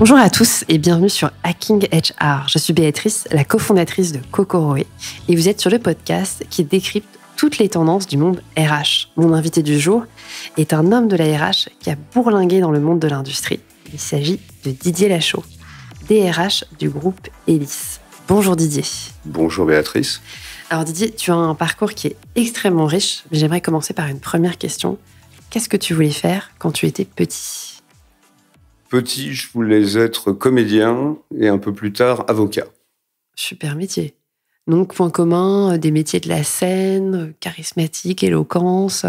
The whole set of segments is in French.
Bonjour à tous et bienvenue sur Hacking HR. Je suis Béatrice, la cofondatrice de Kokoroé, et vous êtes sur le podcast qui décrypte toutes les tendances du monde RH. Mon invité du jour est un homme de la RH qui a bourlingué dans le monde de l'industrie. Il s'agit de Didier Lachaud, DRH du groupe Elis. Bonjour Didier. Bonjour Béatrice. Alors Didier, tu as un parcours qui est extrêmement riche, mais j'aimerais commencer par une première question. Qu'est-ce que tu voulais faire quand tu étais petit ? Petit, je voulais être comédien et un peu plus tard avocat. Super métier. Donc, point commun, des métiers de la scène, charismatique, éloquence.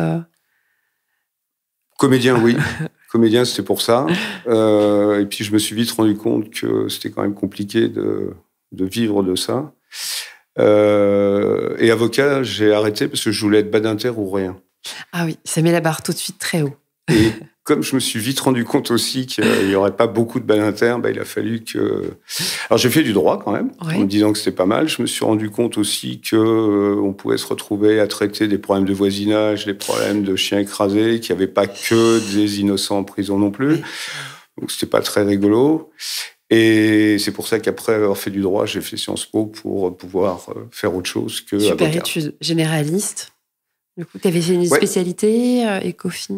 Comédien, oui. Comédien, c'était pour ça. Et puis, je me suis vite rendu compte que c'était quand même compliqué de vivre de ça. Et avocat, j'ai arrêté parce que je voulais être badinter ou rien. Ah oui, ça met la barre tout de suite très haut. Et comme je me suis vite rendu compte aussi qu'il n'y aurait pas beaucoup de badinter, il a fallu que... Alors, j'ai fait du droit quand même, en me disant que c'était pas mal. Je me suis rendu compte aussi qu'on pouvait se retrouver à traiter des problèmes de voisinage, des problèmes de chiens écrasés, qu'il n'y avait pas que des innocents en prison non plus. Oui. Donc, c'était pas très rigolo. Et c'est pour ça qu'après avoir fait du droit, j'ai fait Sciences Po pour pouvoir faire autre chose que Super avocat. études, généraliste. Du coup, tu avais fait une spécialité, Ecofi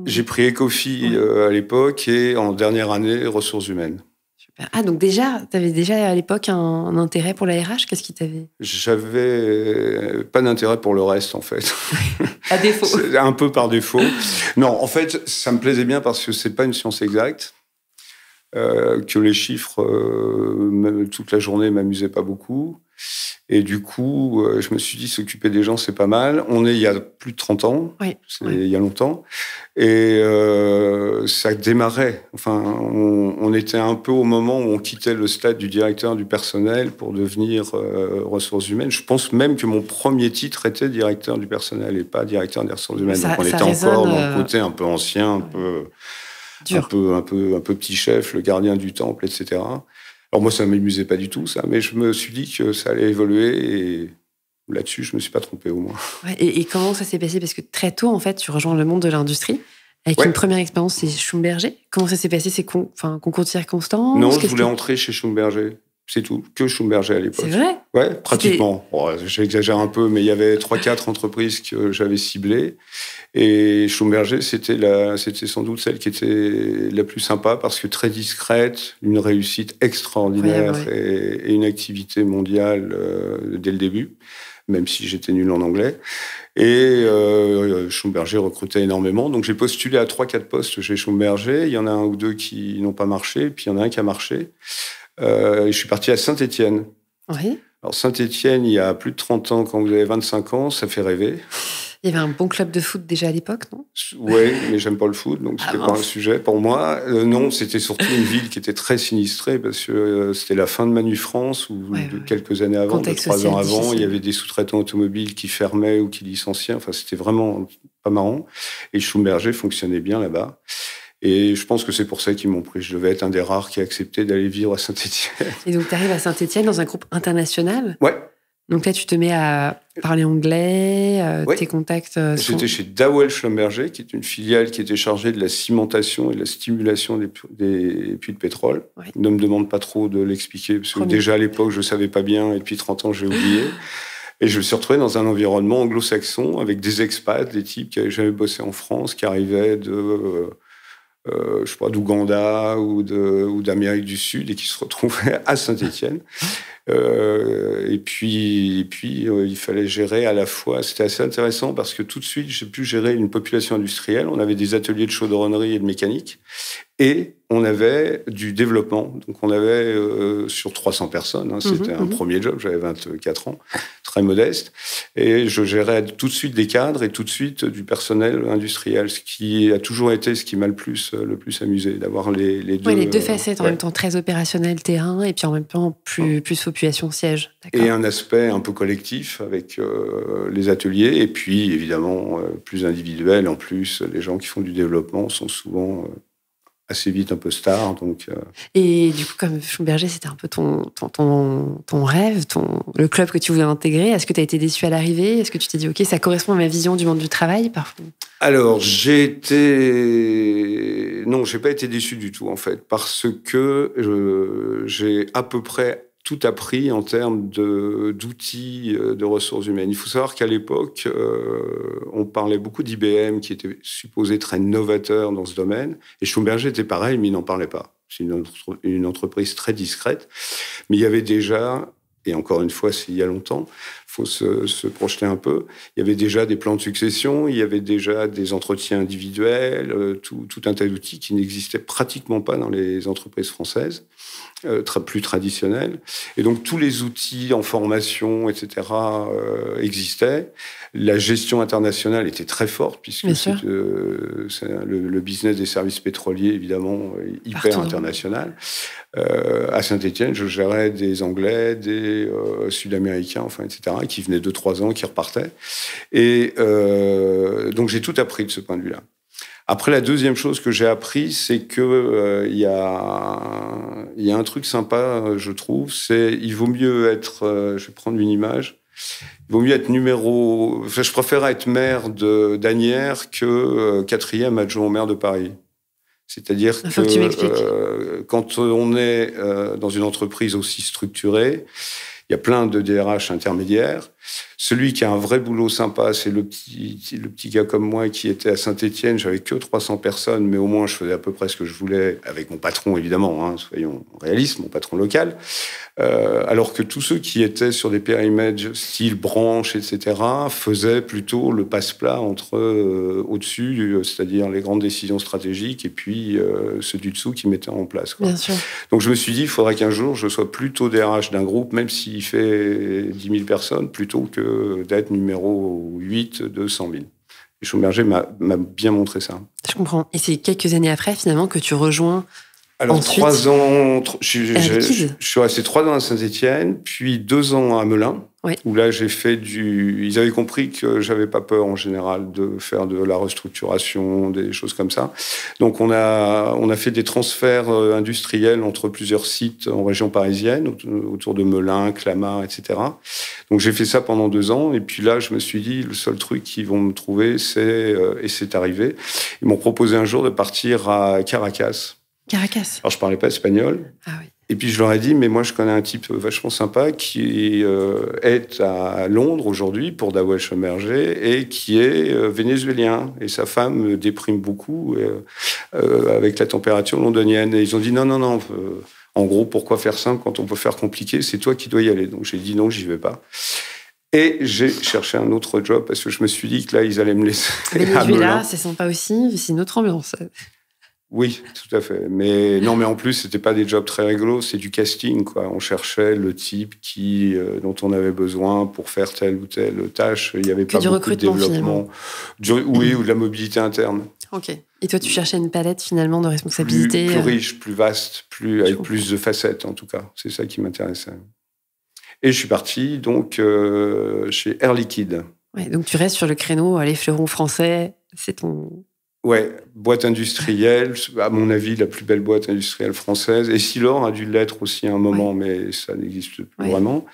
J'ai pris Ecofi à l'époque et en dernière année, ressources humaines. Super. Ah, donc déjà, tu avais déjà à l'époque un intérêt pour la RH. Qu'est-ce qui t'avait... J'avais pas d'intérêt pour le reste, en fait. À défaut. C'est un peu par défaut. Non, en fait, ça me plaisait bien parce que c'est pas une science exacte. Que les chiffres, même toute la journée, m'amusaient pas beaucoup. Et du coup, je me suis dit, s'occuper des gens, c'est pas mal. On est il y a plus de 30 ans, il y a longtemps. Et ça démarrait. Enfin, on était un peu au moment où on quittait le stade du directeur du personnel pour devenir ressources humaines. Je pense même que mon premier titre était directeur du personnel et pas directeur des ressources humaines. Donc on était encore dans le côté un peu ancien, un peu petit chef, le gardien du temple, etc. Alors moi, ça ne m'amusait pas du tout, ça, mais je me suis dit que ça allait évoluer et là-dessus, je ne me suis pas trompé au moins. Ouais, et comment ça s'est passé ? Parce que très tôt, en fait, tu rejoins le monde de l'industrie avec une première expérience, c'est Schlumberger. Comment ça s'est passé ? C'est concours de circonstances ? Non, je voulais entrer chez Schlumberger. C'est tout, que Schlumberger à l'époque. C'est vrai ? Ouais, pratiquement. Oh, j'exagère un peu, mais il y avait 3-4 entreprises que j'avais ciblées. Et Schlumberger, c'était sans doute celle qui était la plus sympa parce que très discrète, une réussite extraordinaire et une activité mondiale dès le début, même si j'étais nul en anglais. Et Schlumberger recrutait énormément. Donc j'ai postulé à 3-4 postes chez Schlumberger. Il y en a un ou deux qui n'ont pas marché, puis il y en a un qui a marché. Je suis parti à Saint-Étienne. Oui. Alors Saint-Étienne, il y a plus de 30 ans, quand vous avez 25 ans, ça fait rêver. Il y avait un bon club de foot déjà à l'époque, non ? Oui, mais j'aime pas le foot, donc c'était pas un sujet pour moi. Non, c'était surtout une ville qui était très sinistrée parce que c'était la fin de Manu France ou quelques années avant, 3 ans avant, il y avait des sous-traitants automobiles qui fermaient ou qui licenciaient. Enfin, c'était vraiment pas marrant. Et Schlumberger fonctionnait bien là-bas. Et je pense que c'est pour ça qu'ils m'ont pris. Je devais être un des rares qui a accepté d'aller vivre à Saint-Étienne. Et donc, tu arrives à Saint-Étienne dans un groupe international ? Ouais. Donc là, tu te mets à parler anglais, tes contacts... J'étais chez Dowell Schlumberger, qui est une filiale qui était chargée de la cimentation et de la stimulation des puits de pétrole. Ouais. Ne me demande pas trop de l'expliquer, parce que déjà à l'époque, je ne savais pas bien, et depuis 30 ans, j'ai oublié. Et je me suis retrouvé dans un environnement anglo-saxon, avec des expats, des types qui n'avaient jamais bossé en France, qui arrivaient d'Ouganda ou d'Amérique du Sud et qui se retrouvaient à Saint-Étienne. Et puis, il fallait gérer à la fois... C'était assez intéressant parce que tout de suite, j'ai pu gérer une population industrielle. On avait des ateliers de chaudronnerie et de mécanique. Et on avait du développement. Donc, on avait sur 300 personnes. C'était un premier job. J'avais 24 ans, très modeste. Et je gérais tout de suite des cadres et tout de suite du personnel industriel, ce qui a toujours été ce qui m'a le plus amusé, d'avoir les deux... Oui, les deux facettes, en même temps très opérationnel terrain et puis en même temps plus population siège. Et un aspect un peu collectif avec les ateliers. Et puis, évidemment, plus individuel. En plus, les gens qui font du développement sont souvent... assez vite un peu star. Donc, Et du coup, comme Schlumberger, c'était un peu ton rêve, le club que tu voulais intégrer. Est-ce que tu as été déçu à l'arrivée ? Est-ce que tu t'es dit, OK, ça correspond à ma vision du monde du travail parfois ? Alors, j'ai été non, j'ai pas été déçu du tout, en fait, parce que j'ai à peu près tout appris en termes d'outils de ressources humaines. Il faut savoir qu'à l'époque, on parlait beaucoup d'IBM, qui était supposé très novateur dans ce domaine, et Schlumberger était pareil, mais il n'en parlait pas. C'est une entreprise très discrète, mais il y avait déjà, et encore une fois, c'est il y a longtemps, il faut se projeter un peu, il y avait déjà des plans de succession, il y avait déjà des entretiens individuels, tout un tas d'outils qui n'existaient pratiquement pas dans les entreprises françaises, plus traditionnelles. Et donc, tous les outils en formation, etc., existaient. La gestion internationale était très forte, puisque le business des services pétroliers, évidemment, hyper partout international. À Saint-Étienne, je gérais des Anglais, des Sud-Américains, enfin, etc., qui venaient 2-3 ans, qui repartaient. Et donc, j'ai tout appris de ce point de vue-là. Après, la deuxième chose que j'ai appris, c'est que il y a un truc sympa, je trouve, c'est il vaut mieux être, je vais prendre une image, il vaut mieux être je préfère être maire d'Asnières que 4e adjoint au maire de Paris. C'est-à-dire que quand on est dans une entreprise aussi structurée, il y a plein de DRH intermédiaires. Celui qui a un vrai boulot sympa, c'est le petit gars comme moi qui était à Saint-Étienne. J'avais que 300 personnes, mais au moins je faisais à peu près ce que je voulais, avec mon patron évidemment, hein, soyons réalistes, mon patron local. Alors que tous ceux qui étaient sur des périmètres style branche, etc., faisaient plutôt le passe-plat entre au-dessus, c'est-à-dire les grandes décisions stratégiques, et puis ceux du dessous qui mettaient en place, quoi. Bien sûr. Donc je me suis dit, il faudrait qu'un jour je sois plutôt DRH d'un groupe, même s'il fait 10 000 personnes, plutôt que d'être numéro 8 de 100 000. Et Schlumberger m'a bien montré ça. Je comprends. Et c'est quelques années après, finalement, que tu rejoins. Alors, ensuite, 3 ans, je suis resté 3 ans à Saint-Étienne, puis 2 ans à Melun, où là, j'ai fait ils avaient compris que j'avais pas peur, en général, de faire de la restructuration, des choses comme ça. Donc, on a fait des transferts industriels entre plusieurs sites en région parisienne, autour de Melun, Clamart, etc. Donc, j'ai fait ça pendant 2 ans, et puis là, je me suis dit, le seul truc qu'ils vont me trouver, et c'est arrivé. Ils m'ont proposé un jour de partir à Caracas. Caracas. Alors, je parlais pas espagnol. Ah oui. Et puis, je leur ai dit, mais moi, je connais un type vachement sympa qui est à Londres aujourd'hui pour Dawel Schlumberger et qui est vénézuélien. Et sa femme déprime beaucoup avec la température londonienne. Et ils ont dit, non. En gros, pourquoi faire simple quand on peut faire compliqué? C'est toi qui dois y aller. Donc, j'ai dit non, j'y vais pas. Et j'ai cherché un autre job parce que je me suis dit que là, ils allaient me laisser. Venezuela, c'est sympa aussi, c'est une autre ambiance. Oui, tout à fait. Mais non, mais en plus, c'était pas des jobs très rigolos, c'est du casting, quoi. On cherchait le type dont on avait besoin pour faire telle ou telle tâche. Il y avait pas beaucoup de développement. Oui, ou de la mobilité interne. Ok. Et toi, tu cherchais une palette finalement de responsabilités plus riche, plus vaste, avec plus de facettes, en tout cas. C'est ça qui m'intéressait. Et je suis parti donc chez Air Liquide. Ouais, donc tu restes sur le créneau, les fleurons français, c'est ton. Ouais, boîte industrielle, à mon avis, la plus belle boîte industrielle française. Et Silor a dû l'être aussi à un moment, mais ça n'existe plus vraiment.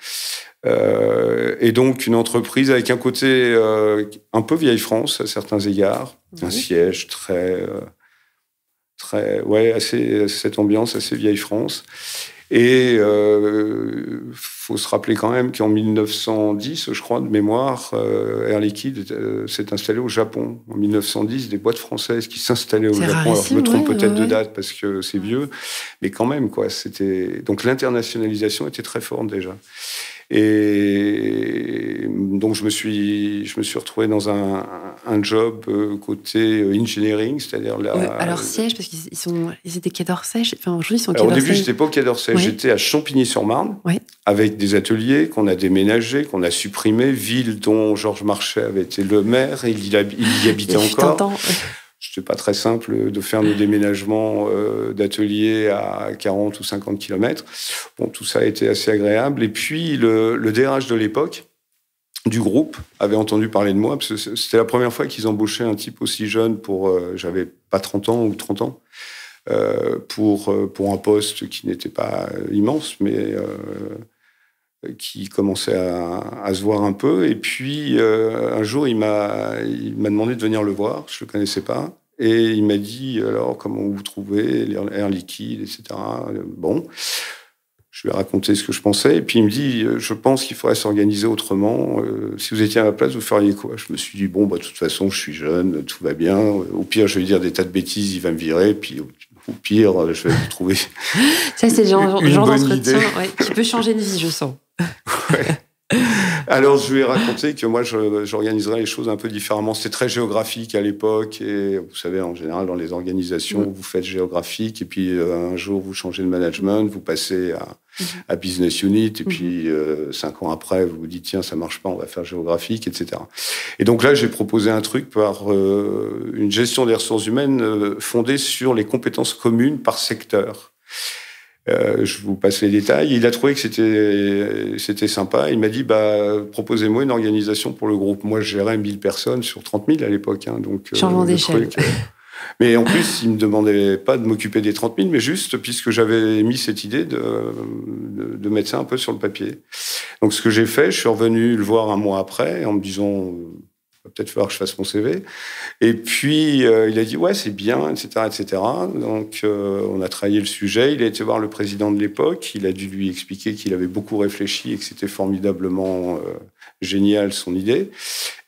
Et donc, une entreprise avec un côté un peu vieille France, à certains égards. Un siège assez cette ambiance assez vieille France. Et faut se rappeler quand même qu'en 1910, je crois, de mémoire, Air Liquide s'est installé au Japon. En 1910, des boîtes françaises qui s'installaient au Japon. Alors, je me trompe peut-être de date parce que c'est vieux, mais quand même, quoi. Donc, l'internationalisation était très forte déjà. Et donc, je me suis retrouvé dans un job côté engineering, c'est-à-dire là. À leur siège, parce qu'ils étaient Quai d'Orsay. Enfin, aujourd'hui, ils sont Quai d'Orsay. Au début, j'étais pas au Quai d'Orsay. J'étais à Champigny-sur-Marne, avec des ateliers qu'on a déménagés, qu'on a supprimés, ville dont Georges Marchais avait été le maire, et il y habitait encore. C'était pas très simple de faire nos déménagements d'ateliers à 40 ou 50 km. Bon, tout ça a été assez agréable. Et puis, le DRH de l'époque, du groupe, avait entendu parler de moi, parce que c'était la première fois qu'ils embauchaient un type aussi jeune j'avais pas 30 ans ou 30 ans, pour un poste qui n'était pas immense, mais qui commençait à se voir un peu. Et puis, un jour, il m'a demandé de venir le voir. Je le connaissais pas. Et il m'a dit, alors, comment vous trouvez l'air liquide, etc. Bon, je lui ai raconté ce que je pensais. Et puis, il me dit, je pense qu'il faudrait s'organiser autrement. Si vous étiez à ma place, vous feriez quoi? Je me suis dit, bon, de toute façon, je suis jeune, tout va bien. Au pire, je vais lui dire des tas de bêtises, il va me virer. Puis, au pire, je vais vous trouver Ça, c'est le genre d'entretien qui peut changer une vie, je sens. Ouais. Alors, je lui ai raconté que moi, j'organiserais les choses un peu différemment. C'était très géographique à l'époque. Et vous savez, en général, dans les organisations, vous faites géographique. Et puis, un jour, vous changez de management, vous passez à business unit. Et puis, 5 ans après, vous vous dites, tiens, ça marche pas, on va faire géographique, etc. Et donc là, j'ai proposé un truc par une gestion des ressources humaines fondée sur les compétences communes par secteur. Je vous passe les détails. Il a trouvé que c'était sympa. Il m'a dit, proposez-moi une organisation pour le groupe. Moi, je gérais 1000 personnes sur 30 000 à l'époque. Donc, changement d'échelle. Mais en plus, il ne me demandait pas de m'occuper des 30 000, mais juste puisque j'avais mis cette idée de mettre ça un peu sur le papier. Donc, ce que j'ai fait, je suis revenu le voir un mois après en me disant... va peut-être falloir que je fasse mon CV. Et puis, il a dit, ouais, c'est bien, etc., etc. Donc, on a travaillé le sujet. Il a été voir le président de l'époque. Il a dû lui expliquer qu'il avait beaucoup réfléchi et que c'était formidablement génial, son idée.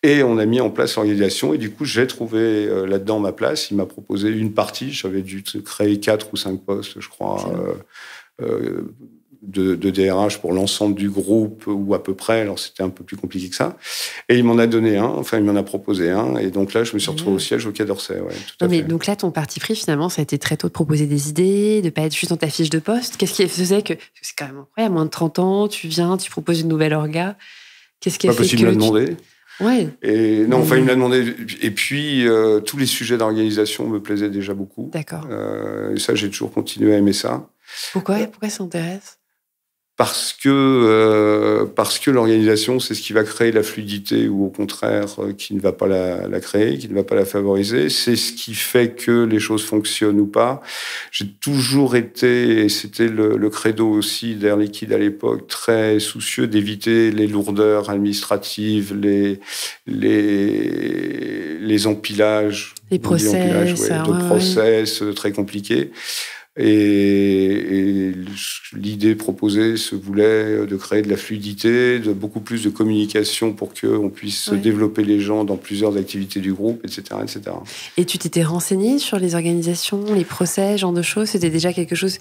Et on a mis en place l'organisation. Et du coup, j'ai trouvé là-dedans ma place. Il m'a proposé une partie. J'avais dû créer 4 ou 5 postes, je crois, de DRH pour l'ensemble du groupe, ou à peu près. Alors, c'était un peu plus compliqué que ça. Et il m'en a donné un, enfin, il m'en a proposé un. Et donc là, je me suis retrouvé au siège au Quai d'Orsay. Ouais, tout à fait. Donc là, ton parti pris, finalement, ça a été très tôt de proposer des idées, de ne pas être juste dans ta fiche de poste. Qu'est-ce qui faisait que... C'est quand même incroyable, à moins de 30 ans, tu viens, tu proposes une nouvelle orga. Qu'est-ce qui a fait parce qu'il me l'a demandé. Ouais. Et non, enfin, il me l'a demandé. Et puis, tous les sujets d'organisation me plaisaient déjà beaucoup. D'accord. Et ça, j'ai toujours continué à aimer ça. Pourquoi ça t'intéresse ? Parce que l'organisation, c'est ce qui va créer la fluidité ou au contraire, qui ne va pas la créer, qui ne va pas la favoriser. C'est ce qui fait que les choses fonctionnent ou pas. J'ai toujours été, et c'était le credo aussi d'Air Liquide à l'époque, très soucieux d'éviter les lourdeurs administratives, les empilages. Les process. Process très compliqués. Et l'idée proposée se voulait de créer de la fluidité, de beaucoup plus de communication pour qu'on puisse développer les gens dans plusieurs activités du groupe, etc., etc. Et tu t'étais renseigné sur les organisations, les procès, genre de choses? C'était déjà quelque chose...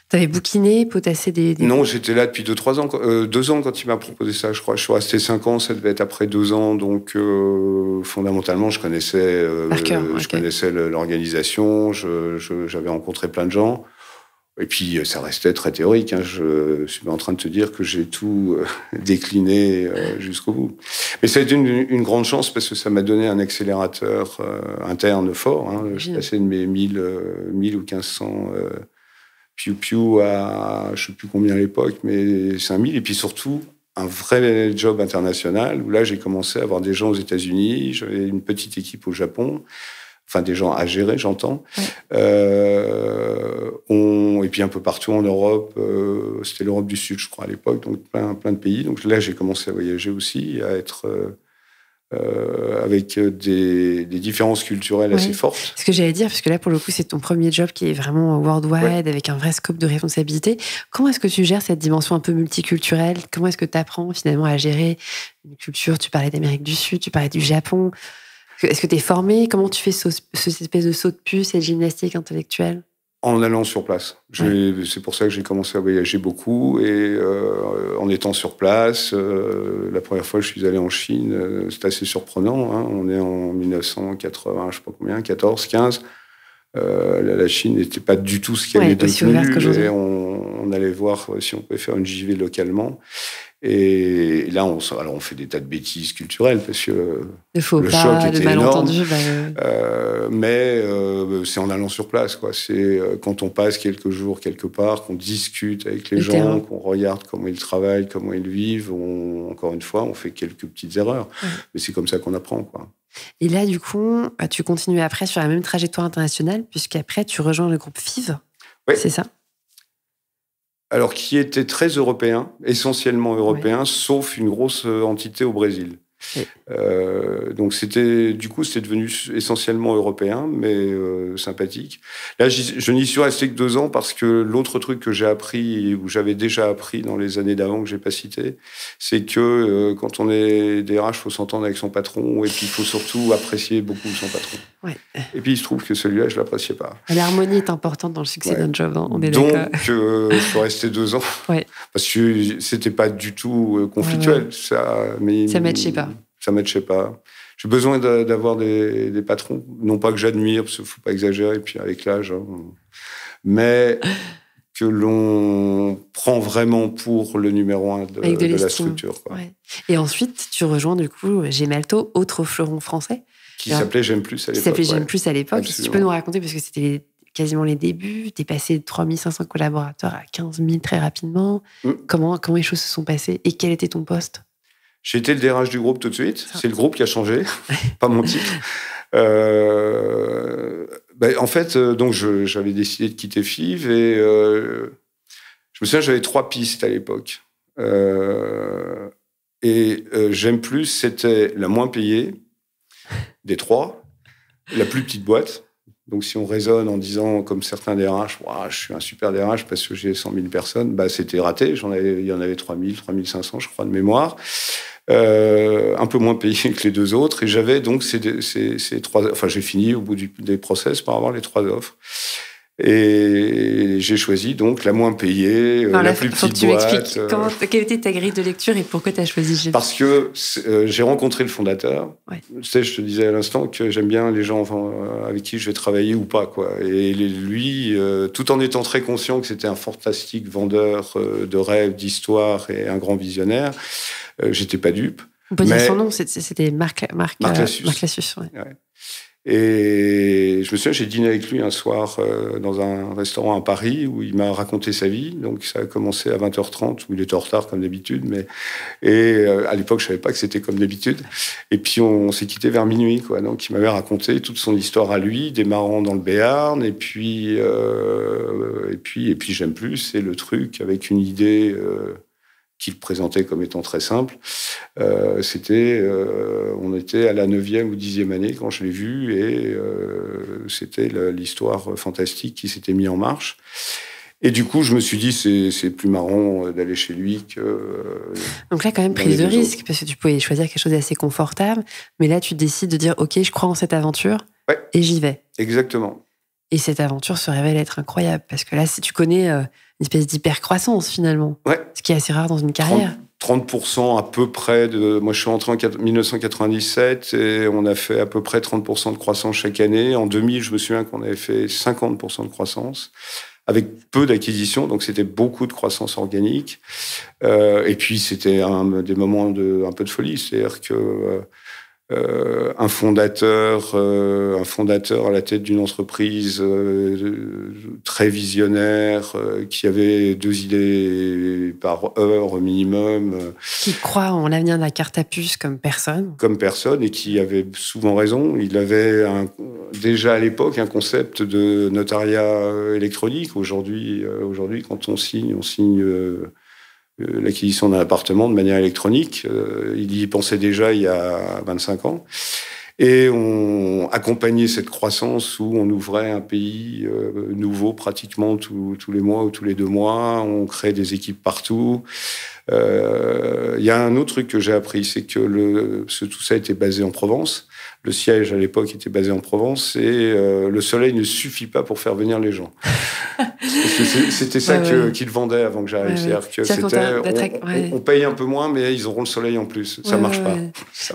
T'avais bouquiné, potassé des... Non, j'étais là depuis 2 ans quand il m'a proposé ça, je crois. Je suis resté 5 ans, ça devait être après 2 ans. Donc, fondamentalement, je connaissais, connaissais l'organisation, j'avais rencontré plein de gens. Et puis, ça restait très théorique. Je suis en train de te dire que j'ai tout décliné jusqu'au bout. Mais ça a été une grande chance parce que ça m'a donné un accélérateur interne fort. Je suis passé de mes 1000 ou 1500... piou-piou à, je ne sais plus combien à l'époque, mais 5000. Et puis surtout, un vrai job international, où là, j'ai commencé à avoir des gens aux États-Unis, j'avais une petite équipe au Japon, enfin des gens à gérer, j'entends. Et puis un peu partout en Europe, c'était l'Europe du Sud, je crois, à l'époque, donc plein de pays. Donc là, j'ai commencé à voyager aussi, à être... avec des différences culturelles assez fortes. Ce que j'allais dire, parce que là, pour le coup, c'est ton premier job qui est vraiment worldwide, avec un vrai scope de responsabilité. Comment est-ce que tu gères cette dimension un peu multiculturelle? Comment est-ce que tu apprends finalement à gérer une culture? Tu parlais d'Amérique du Sud, tu parlais du Japon. Est-ce que tu es formé? Comment tu fais cette espèce de saut de puce et de gymnastique intellectuelle? En allant sur place. C'est pour ça que j'ai commencé à voyager beaucoup. Et en étant sur place, la première fois que je suis allé en Chine, c'est assez surprenant. On est en 1980, je sais pas combien, 14, 15. La Chine n'était pas du tout ce qu'elle est devenue. On allait voir si on pouvait faire une JV localement. Et là, on fait des tas de bêtises culturelles parce que le choc était énorme. Mais c'est en allant sur place, quoi. C'est quand on passe quelques jours quelque part, qu'on discute avec les gens, qu'on regarde comment ils travaillent, comment ils vivent. Encore une fois, on fait quelques petites erreurs. Mais c'est comme ça qu'on apprend, quoi. Et là, du coup, tu continues après sur la même trajectoire internationale, puisqu'après, tu rejoins le groupe FIV. Oui. C'est ça? Alors, qui était très européen, essentiellement européen, sauf une grosse entité au Brésil. Oui. Donc c'était devenu essentiellement européen, mais sympathique. Là, je n'y suis resté que 2 ans parce que l'autre truc que j'ai appris, ou j'avais déjà appris dans les années d'avant que j'ai pas cité, c'est que quand on est DRH, il faut s'entendre avec son patron, et puis il faut surtout apprécier beaucoup son patron. Ouais. Et puis il se trouve que celui-là, je l'appréciais pas. L'harmonie est importante dans le succès d'un job, hein, on est donc, d'accord. je suis resté 2 ans. Ouais. Parce que c'était pas du tout conflictuel. Ouais. Ça matchait pas. Ça matchait pas. J'ai besoin d'avoir des patrons. Non pas que j'admire, parce qu'il faut pas exagérer, puis avec l'âge. Hein, mais que l'on prend vraiment pour le numéro 1 de la structure. Quoi. Ouais. Et ensuite, tu rejoins du coup Gemalto, autre fleuron français. Qui s'appelait J'aime plus à l'époque. Qui s'appelait J'aime plus à l'époque. Absolument. Si tu peux nous raconter, parce que c'était quasiment les débuts, tu es passé de 3500 collaborateurs à 15 000 très rapidement. Comment les choses se sont passées et quel était ton poste? J'ai été le DRH du groupe tout de suite. C'est le groupe qui a changé, pas mon titre. En fait, donc j'avais décidé de quitter FIV et je me souviens, j'avais 3 pistes à l'époque. J'aime plus, c'était la moins payée des 3, la plus petite boîte. Donc, si on raisonne en disant, comme certains DRH, je suis un super DRH parce que j'ai 100 000 personnes, c'était raté. Il y en avait 3 000, 3 500, je crois, de mémoire. Un peu moins payé que les 2 autres. Et j'avais donc ces 3... Enfin, j'ai fini au bout des process par avoir les 3 offres. Et j'ai choisi donc la moins payée, la plus petite boîte. Quelle était ta grille de lecture et pourquoi tu as choisi GFI? Parce que j'ai rencontré le fondateur. Ouais. Tu sais, je te disais à l'instant que j'aime bien les gens avec qui je vais travailler ou pas, quoi. Et lui, tout en étant très conscient que c'était un fantastique vendeur de rêves, d'histoires et un grand visionnaire, j'étais pas dupe. On peut dire son nom, c'était Marc Lassus. Ouais. Et je me souviens, j'ai dîné avec lui un soir dans un restaurant à Paris où il m'a raconté sa vie. Donc, ça a commencé à 20h30, où il était en retard comme d'habitude. À l'époque, je savais pas que c'était comme d'habitude. Et puis, on s'est quitté vers minuit, quoi. Donc, il m'avait raconté toute son histoire à lui, démarrant dans le Béarn. Et puis, J'aime plus. C'est le truc avec une idée qu'il présentait comme étant très simple. On était à la 9e ou 10e année quand je l'ai vu et c'était l'histoire fantastique qui s'était mise en marche. Et du coup, je me suis dit, c'est plus marrant d'aller chez lui que... Donc là, quand même, prise de risque, parce que tu pouvais choisir quelque chose d'assez confortable, mais là, tu décides de dire, OK, je crois en cette aventure et j'y vais. Exactement. Et cette aventure se révèle être incroyable, parce que là, si tu connais une espèce d'hyper-croissance, finalement, ce qui est assez rare dans une carrière. 30% à peu près moi, je suis rentré en 1997 et on a fait à peu près 30% de croissance chaque année. En 2000, je me souviens qu'on avait fait 50% de croissance avec peu d'acquisitions, donc c'était beaucoup de croissance organique. Et puis, c'était des moments un peu de folie, c'est-à-dire que un fondateur à la tête d'une entreprise très visionnaire, qui avait 2 idées par heure au minimum. Qui croit en l'avenir de la carte à puce comme personne. Comme personne, et qui avait souvent raison. Il avait déjà à l'époque un concept de notariat électronique. Aujourd'hui, quand on signe l'acquisition d'un appartement de manière électronique. Il y pensait déjà il y a 25 ans. Et on accompagnait cette croissance où on ouvrait un pays nouveau pratiquement tous les mois ou tous les 2 mois. On crée des équipes partout. Il y a un autre truc que j'ai appris, c'est que tout ça était basé en Provence. Le siège, à l'époque, était basé en Provence et le soleil ne suffit pas pour faire venir les gens. C'était ça qu'ils vendaient avant que j'arrive. C'est-à-dire que on paye un peu moins, mais ils auront le soleil en plus. Ça marche pas.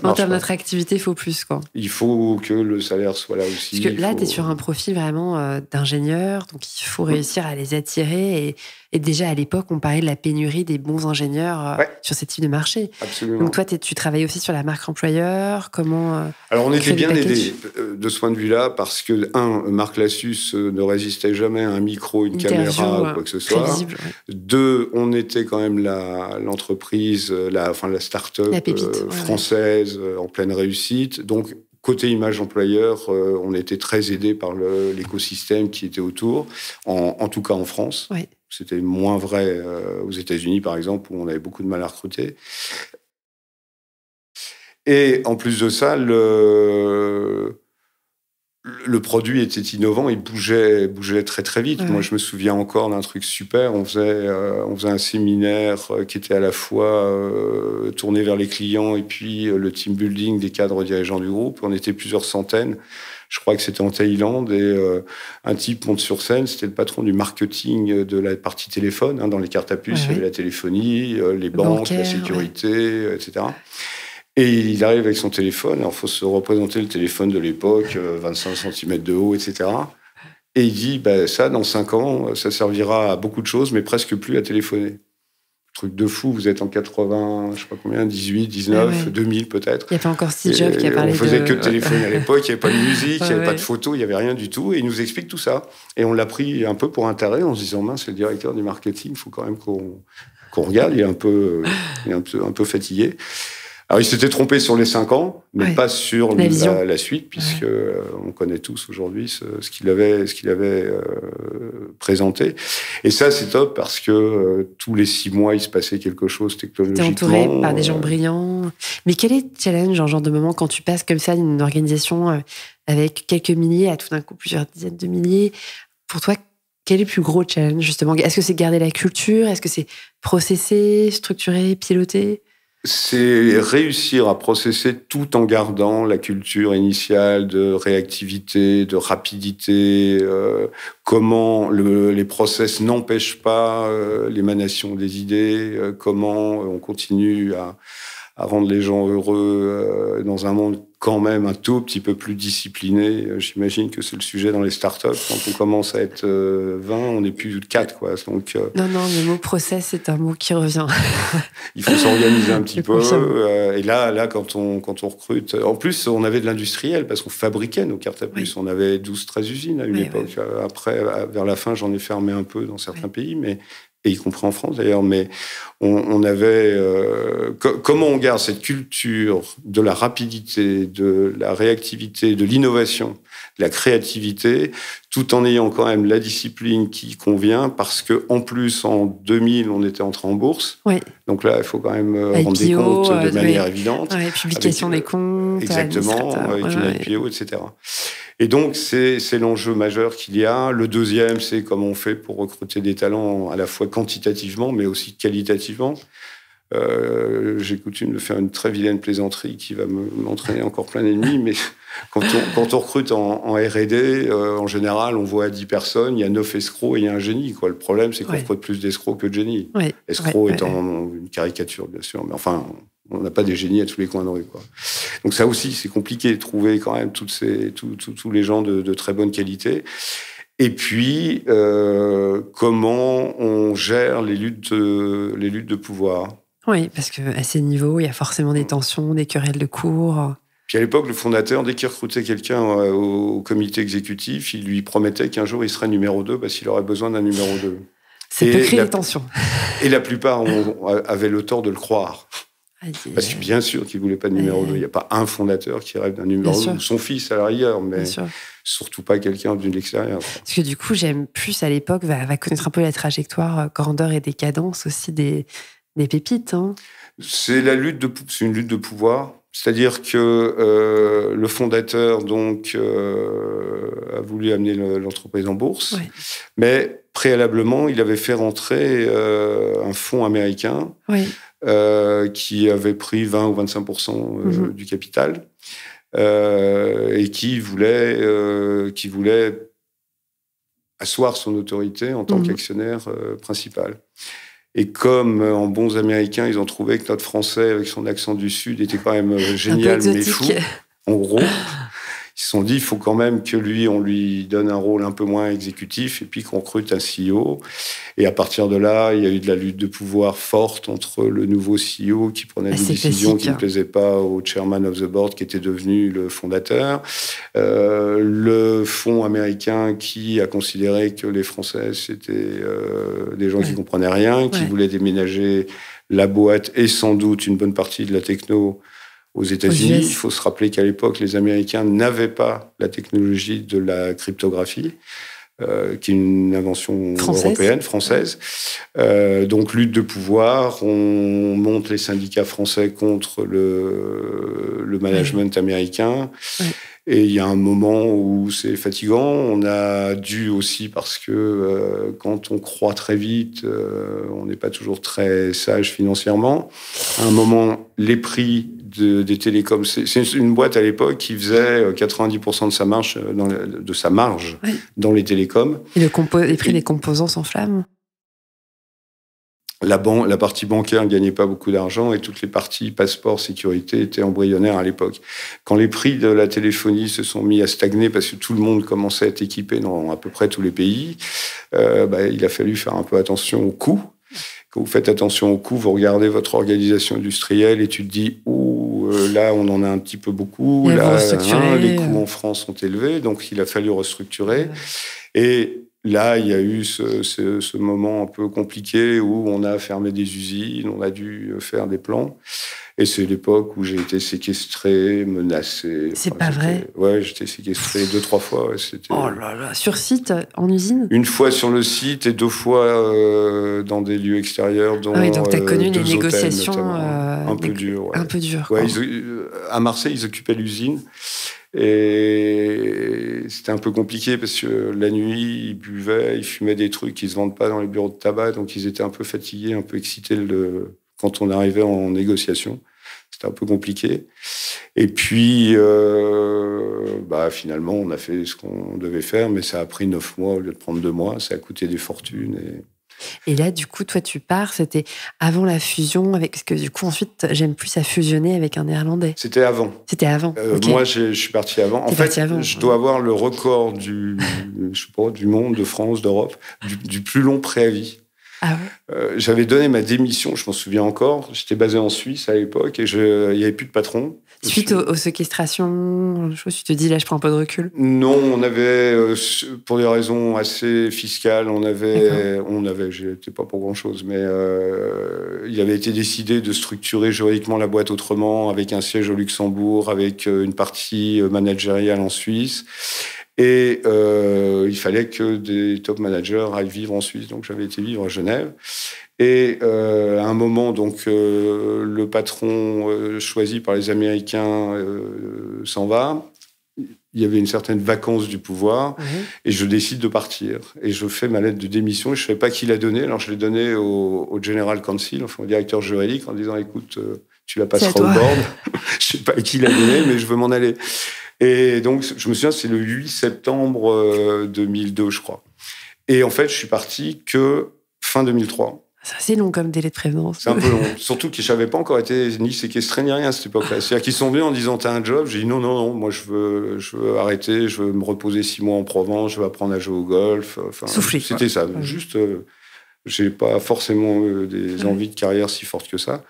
En termes d'attractivité, il faut plus, quoi. Il faut que le salaire soit là aussi. Parce que là, tu es sur un profil vraiment d'ingénieur, donc il faut réussir à les attirer. Et déjà, à l'époque, on parlait de la pénurie des bons ingénieurs sur ce type de marché. Absolument. Donc toi, tu travailles aussi sur la marque employeur. Comment Alors, on était bien aidés de ce point de vue-là, parce que, Marc Lassus ne résistait jamais à un micro, une caméra ou quoi que ce soit. Visible, 2, on était quand même l'entreprise, la start-up française en pleine réussite. Donc, côté image employeur, on était très aidés par l'écosystème qui était autour, en tout cas en France. Ouais. C'était moins vrai aux États-Unis, par exemple, où on avait beaucoup de mal à recruter. Et en plus de ça, le produit était innovant, il bougeait très très vite. Ouais. Moi, je me souviens encore d'un truc super. On faisait un séminaire qui était à la fois tourné vers les clients et puis le team building des cadres dirigeants du groupe. On était plusieurs centaines. Je crois que c'était en Thaïlande et un type monte sur scène. C'était le patron du marketing de la partie téléphone. Dans les cartes à puce, il y avait la téléphonie, les banques, bancaire, la sécurité, etc. Et il arrive avec son téléphone. Alors, il faut se représenter le téléphone de l'époque, 25 cm de haut, etc. Et il dit, ça, dans 5 ans, ça servira à beaucoup de choses, mais presque plus à téléphoner. Truc de fou, vous êtes en 80, je sais pas combien, 18, 19, 2000 peut-être. Il n'y a pas encore Steve Jobs qui a parlé de... On faisait que de téléphoner à l'époque, il n'y avait pas de musique, il n'y avait pas de photos, il n'y avait rien du tout. Et il nous explique tout ça. Et on l'a pris un peu pour un taré en se disant, mince, c'est le directeur du marketing, il faut quand même qu'on regarde, il est un peu fatigué. Alors, il s'était trompé sur les 5 ans, mais pas sur la suite, puisque on connaît tous aujourd'hui ce qu'il avait présenté. Et ça, c'est top parce que tous les 6 mois, il se passait quelque chose technologiquement. T'es entouré par des gens brillants. Mais quel est le challenge en genre de moment quand tu passes comme ça d'une organisation avec quelques milliers à tout d'un coup plusieurs dizaines de milliers? Pour toi, quel est le plus gros challenge, justement? Est-ce que c'est garder la culture? Est-ce que c'est processer, structurer, piloter? C'est réussir à processer tout en gardant la culture initiale de réactivité, de rapidité, comment les process n'empêchent pas l'émanation des idées, comment on continue à rendre les gens heureux dans un monde quand même un tout petit peu plus discipliné. J'imagine que c'est le sujet dans les startups. Quand on commence à être 20, on n'est plus 4, quoi. Donc, non, le mot process, c'est un mot qui revient. Il faut s'organiser un petit peu. Et là, quand on recrute... En plus, on avait de l'industriel parce qu'on fabriquait nos cartes à puce. On avait 12-13 usines à une époque. Après, vers la fin, j'en ai fermé un peu dans certains pays, et y compris en France d'ailleurs, mais on avait... comment on garde cette culture de la rapidité, de la réactivité, de l'innovation, de la créativité, tout en ayant quand même la discipline qui convient, parce qu'en plus, en 2000, on était entré en bourse. Oui. Donc là, il faut quand même rendre des comptes de manière évidente. Publication des comptes. Exactement, avec une IPO, etc. Et donc, c'est l'enjeu majeur qu'il y a. Le deuxième, c'est comment on fait pour recruter des talents à la fois quantitativement, mais aussi qualitativement. J'ai coutume de faire une très vilaine plaisanterie qui va m'entraîner encore plein d'ennemis, mais quand on recrute en R&D, en général, on voit 10 personnes, il y a 9 escrocs et il y a un génie, quoi. Le problème, c'est qu'on recrute plus d'escrocs que de génies. Escrocs étant une caricature, bien sûr, mais enfin... On n'a pas des génies à tous les coins de rue, quoi. Donc ça aussi, c'est compliqué de trouver quand même tous les gens de très bonne qualité. Et puis, comment on gère les luttes de pouvoir. Oui, parce qu'à ces niveaux, il y a forcément des tensions, des querelles de cours. Puis à l'époque, le fondateur, dès qu'il recrutait quelqu'un au comité exécutif, il lui promettait qu'un jour, il serait numéro 2 parce qu'il aurait besoin d'un numéro 2. Ça peut créer des tensions. Et la plupart avaient le tort de le croire. Parce que bien sûr qu'il ne voulait pas de numéro 2. Il n'y a pas un fondateur qui rêve d'un numéro 2, ou son fils à l'arrière, mais surtout pas quelqu'un venu de l'extérieur. Parce que du coup, j'aime plus à l'époque, va connaître un peu la trajectoire, grandeur et décadence aussi des pépites. Hein. C'est une lutte de pouvoir. C'est-à-dire que le fondateur donc, a voulu amener l'entreprise en bourse, mais préalablement, il avait fait rentrer un fonds américain qui avait pris 20 ou 25% du capital et qui voulait asseoir son autorité en tant qu'actionnaire principal. Et comme en bons Américains, ils ont trouvé que notre Français, avec son accent du Sud, était quand même génial, mais fou. En gros, ils se sont dit, il faut quand même que on lui donne un rôle un peu moins exécutif et puis qu'on recrute un CEO. Et à partir de là, il y a eu de la lutte de pouvoir forte entre le nouveau CEO qui prenait des décisions qui ne plaisaient pas au chairman of the board qui était devenu le fondateur. Le fonds américain qui a considéré que les Français, c'était des gens qui ne comprenaient rien, qui voulaient déménager la boîte et sans doute une bonne partie de la techno aux États-Unis. Il faut se rappeler qu'à l'époque, les Américains n'avaient pas la technologie de la cryptographie. qui est une invention européenne, française. Donc, lutte de pouvoir. On monte les syndicats français contre le management américain. Oui. Et il y a un moment où c'est fatigant. On a dû aussi, parce que quand on croît très vite, on n'est pas toujours très sage financièrement. À un moment, les prix des télécoms, c'est une boîte à l'époque qui faisait 90% de sa marge oui. dans les télécoms. Et les prix des composants s'enflamment. La partie bancaire ne gagnait pas beaucoup d'argent et toutes les parties passeport, sécurité étaient embryonnaires à l'époque. Quand les prix de la téléphonie se sont mis à stagner parce que tout le monde commençait à être équipé dans à peu près tous les pays, il a fallu faire un peu attention aux coûts. Quand vous faites attention aux coûts, vous regardez votre organisation industrielle et tu te dis là, on en a un petit peu beaucoup. Là, les coûts en France sont élevés, donc il a fallu restructurer. Et là, il y a eu ce moment un peu compliqué où on a fermé des usines, on a dû faire des plans. Et c'est l'époque où j'ai été séquestré, menacé. C'est pas vrai? Ouais, j'étais séquestré 2-3 fois. Ouais, oh là là, sur site, en usine? Une fois sur le site et 2 fois dans des lieux extérieurs. Dont, oui, donc tu as connu les négociations un peu dures. Ouais. Un peu dures. Ouais, à Marseille, ils occupaient l'usine. Et c'était un peu compliqué parce que la nuit, ils buvaient, ils fumaient des trucs qui ne se vendent pas dans les bureaux de tabac. Donc, ils étaient un peu fatigués, un peu excités quand on arrivait en négociation. C'était un peu compliqué. Et puis, finalement, on a fait ce qu'on devait faire, mais ça a pris 9 mois au lieu de prendre 2 mois. Ça a coûté des fortunes. Et là, du coup, toi, tu pars, c'était avant la fusion, parce que du coup, ensuite, J'aime plus à fusionner avec un Néerlandais. C'était avant. C'était avant. Okay. Moi, je suis parti avant. En fait, je dois avoir le record du monde, de France, d'Europe, du plus long préavis. Ah ouais. J'avais donné ma démission, je m'en souviens encore. J'étais basé en Suisse à l'époque et il n'y avait plus de patron. Suite aux séquestrations, tu te dis là, je prends un peu de recul? Non, on avait, pour des raisons assez fiscales, j'étais pas pour grand-chose, mais il avait été décidé de structurer juridiquement la boîte autrement, avec un siège au Luxembourg, avec une partie managériale en Suisse. Et il fallait que des top managers aillent vivre en Suisse. Donc, j'avais été vivre à Genève. Et à un moment, donc, le patron choisi par les Américains s'en va. Il y avait une certaine vacance du pouvoir. Et je décide de partir. Et je fais ma lettre de démission. Et je ne savais pas qui la donner. Alors, je l'ai donnée au General Counsel, enfin, au directeur juridique, en disant, écoute, tu la passeras au board. Je ne sais pas qui l'a donnée, mais je veux m'en aller. Et donc, je me souviens, c'est le 8 septembre 2002, je crois. Et en fait, je suis parti que fin 2003. C'est assez long comme délai de prévenance. C'est un peu long. Surtout que je n'avais pas encore été ni séquestré ni rien à cette époque-là. C'est-à-dire qu'ils sont venus en disant, t'as un job? J'ai dit, non, moi, je veux arrêter, je veux me reposer 6 mois en Provence, je veux apprendre à jouer au golf. Enfin, souffler. C'était ça. Juste, j'ai pas forcément des envies de carrière si fortes que ça.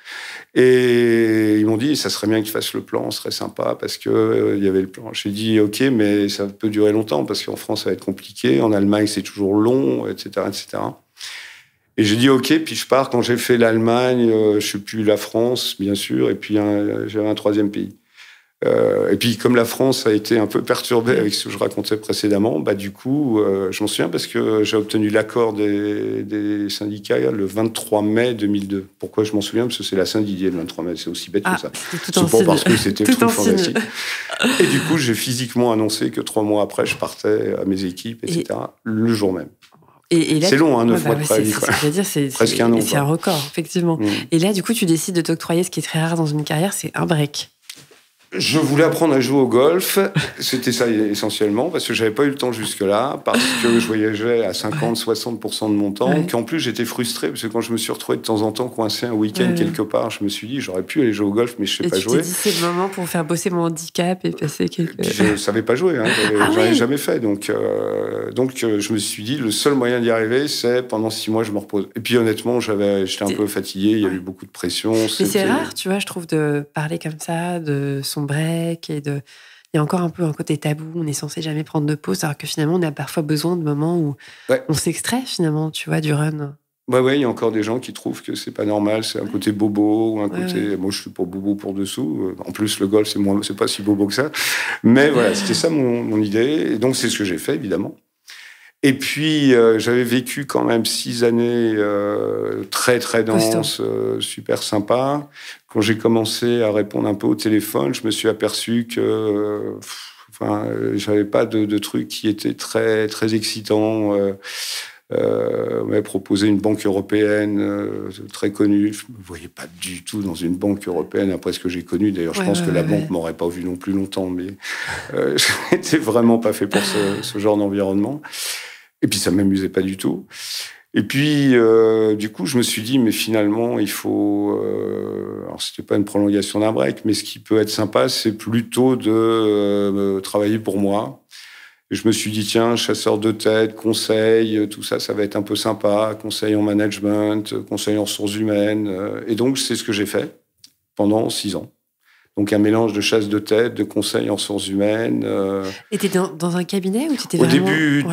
Et ils m'ont dit, ça serait bien que tu fasses le plan, ce serait sympa, parce que il y avait le plan. J'ai dit, OK, mais ça peut durer longtemps, parce qu'en France, ça va être compliqué. En Allemagne, c'est toujours long, etc., etc. Et j'ai dit, OK, puis je pars. Quand j'ai fait l'Allemagne, je suis plus la France, bien sûr, et puis j'avais un 3e pays. Et puis, comme la France a été un peu perturbée avec ce que je racontais précédemment, du coup, je m'en souviens parce que j'ai obtenu l'accord des syndicats le 23 mai 2002. Pourquoi je m'en souviens? Parce que c'est la Saint-Didier le 23 mai, c'est aussi bête que ça. C'est pas parce que c'était le truc fantastique. Et du coup, j'ai physiquement annoncé que 3 mois après, je partais à mes équipes, etc., le jour même. Et là, c'est long, 9 mois de préavis. C'est presque un an. C'est un record, effectivement. Et là, du coup, tu décides de t'octroyer ce qui est très rare dans une carrière, c'est un break. Je voulais apprendre à jouer au golf. C'était ça essentiellement, parce que j'avais pas eu le temps jusque-là, parce que je voyageais à 50-60% de mon temps, qu'en plus j'étais frustré, parce que quand je me suis retrouvé de temps en temps coincé un week-end quelque part, je me suis dit, j'aurais pu aller jouer au golf, mais je sais pas jouer. Et tu t'es dit, c'est le moment pour faire bosser mon handicap et passer quelques... Je savais pas jouer, j'en avais jamais fait. Donc, je me suis dit, le seul moyen d'y arriver, c'est pendant 6 mois, je me repose. Et puis honnêtement, j'étais un peu fatigué, il y a eu beaucoup de pression. Mais c'est rare, tu vois, je trouve, de parler comme ça, de son break et de... Il y a encore un peu un côté tabou, on est censé jamais prendre de pause, alors que finalement, on a parfois besoin de moments où on s'extrait, finalement, tu vois, du run. Ouais, il y a encore des gens qui trouvent que c'est pas normal, c'est un côté bobo ou un côté... Moi, je suis pas bobo pour dessous. En plus, le golf, c'est pas si bobo que ça. Mais voilà, c'était ça mon idée. Et donc, c'est ce que j'ai fait, évidemment. Et puis, j'avais vécu quand même 6 années très, très denses, super sympa. Quand j'ai commencé à répondre un peu au téléphone, je me suis aperçu que j'avais pas de trucs qui étaient très, très excitants. On m'avait proposé une banque européenne très connue. Je ne me voyais pas du tout dans une banque européenne après ce que j'ai connu. D'ailleurs, je pense que la banque m'aurait pas vu non plus longtemps, mais je n'étais vraiment pas fait pour ce genre d'environnement. Et puis, ça ne m'amusait pas du tout. Et puis, du coup, je me suis dit, mais finalement, il faut... alors, ce n'était pas une prolongation d'un break, mais ce qui peut être sympa, c'est plutôt de travailler pour moi. Et je me suis dit, tiens, chasseur de tête, conseil, tout ça, ça va être un peu sympa. Conseil en management, conseil en ressources humaines. Et donc, c'est ce que j'ai fait pendant 6 ans. Donc, un mélange de chasse de tête, de conseil en ressources humaines. Et tu étais dans un cabinet ou tu étais Au vraiment... début,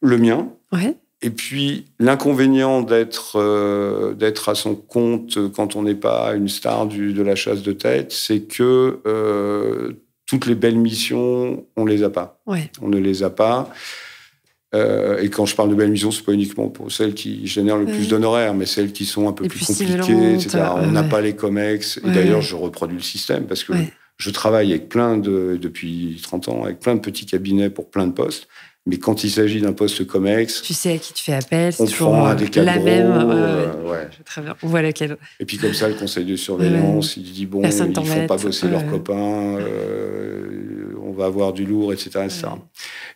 le mien. Ouais. Et puis, l'inconvénient d'être à son compte quand on n'est pas une star de la chasse de tête, c'est que toutes les belles missions, on ne les a pas. Ouais. On ne les a pas. Et quand je parle de belles missions, ce n'est pas uniquement pour celles qui génèrent le plus d'honoraires, mais celles qui sont un peu plus compliquées, etc. On n'a pas les COMEX. Et d'ailleurs, je reproduis le système parce que je travaille avec depuis 30 ans, avec plein de petits cabinets pour plein de postes. Mais quand il s'agit d'un poste COMEX... Tu sais à qui tu fais appel, c'est on toujours prend un des la même. Ouais. Très bien, on voit laquelle. Et puis comme ça, le conseil de surveillance, il dit, bon, personne ils ne font pas bosser leurs copains, on va avoir du lourd, etc. etc. Ouais.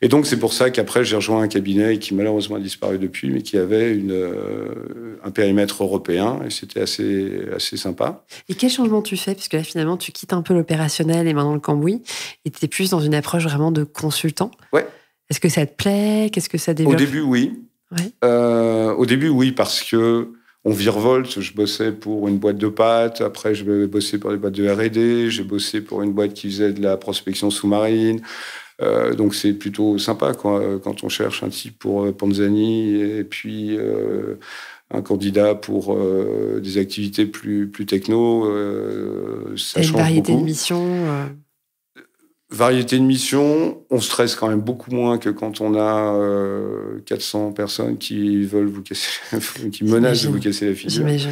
Et donc, c'est pour ça qu'après, j'ai rejoint un cabinet qui malheureusement a disparu depuis, mais qui avait un périmètre européen, et c'était assez sympa. Et quel changement tu fais? Parce que là, finalement, tu quittes un peu l'opérationnel et maintenant le cambouis, et tu es plus dans une approche vraiment de consultant. Ouais. Est-ce que ça te plaît? Qu'est-ce que ça développe? Au début, oui. Ouais. Au début, oui, parce que on virevolte. Je bossais pour une boîte de pâtes. Après, je vais bosser pour des boîtes de R&D. J'ai bossé pour une boîte qui faisait de la prospection sous-marine. Donc, c'est plutôt sympa quand on cherche un type pour Panzani et puis un candidat pour des activités plus techno. Ça change beaucoup. Une variété de missions. Variété de missions, on stresse quand même beaucoup moins que quand on a 400 personnes qui veulent vous casser, qui menacent de vous casser la figure. J'imagine.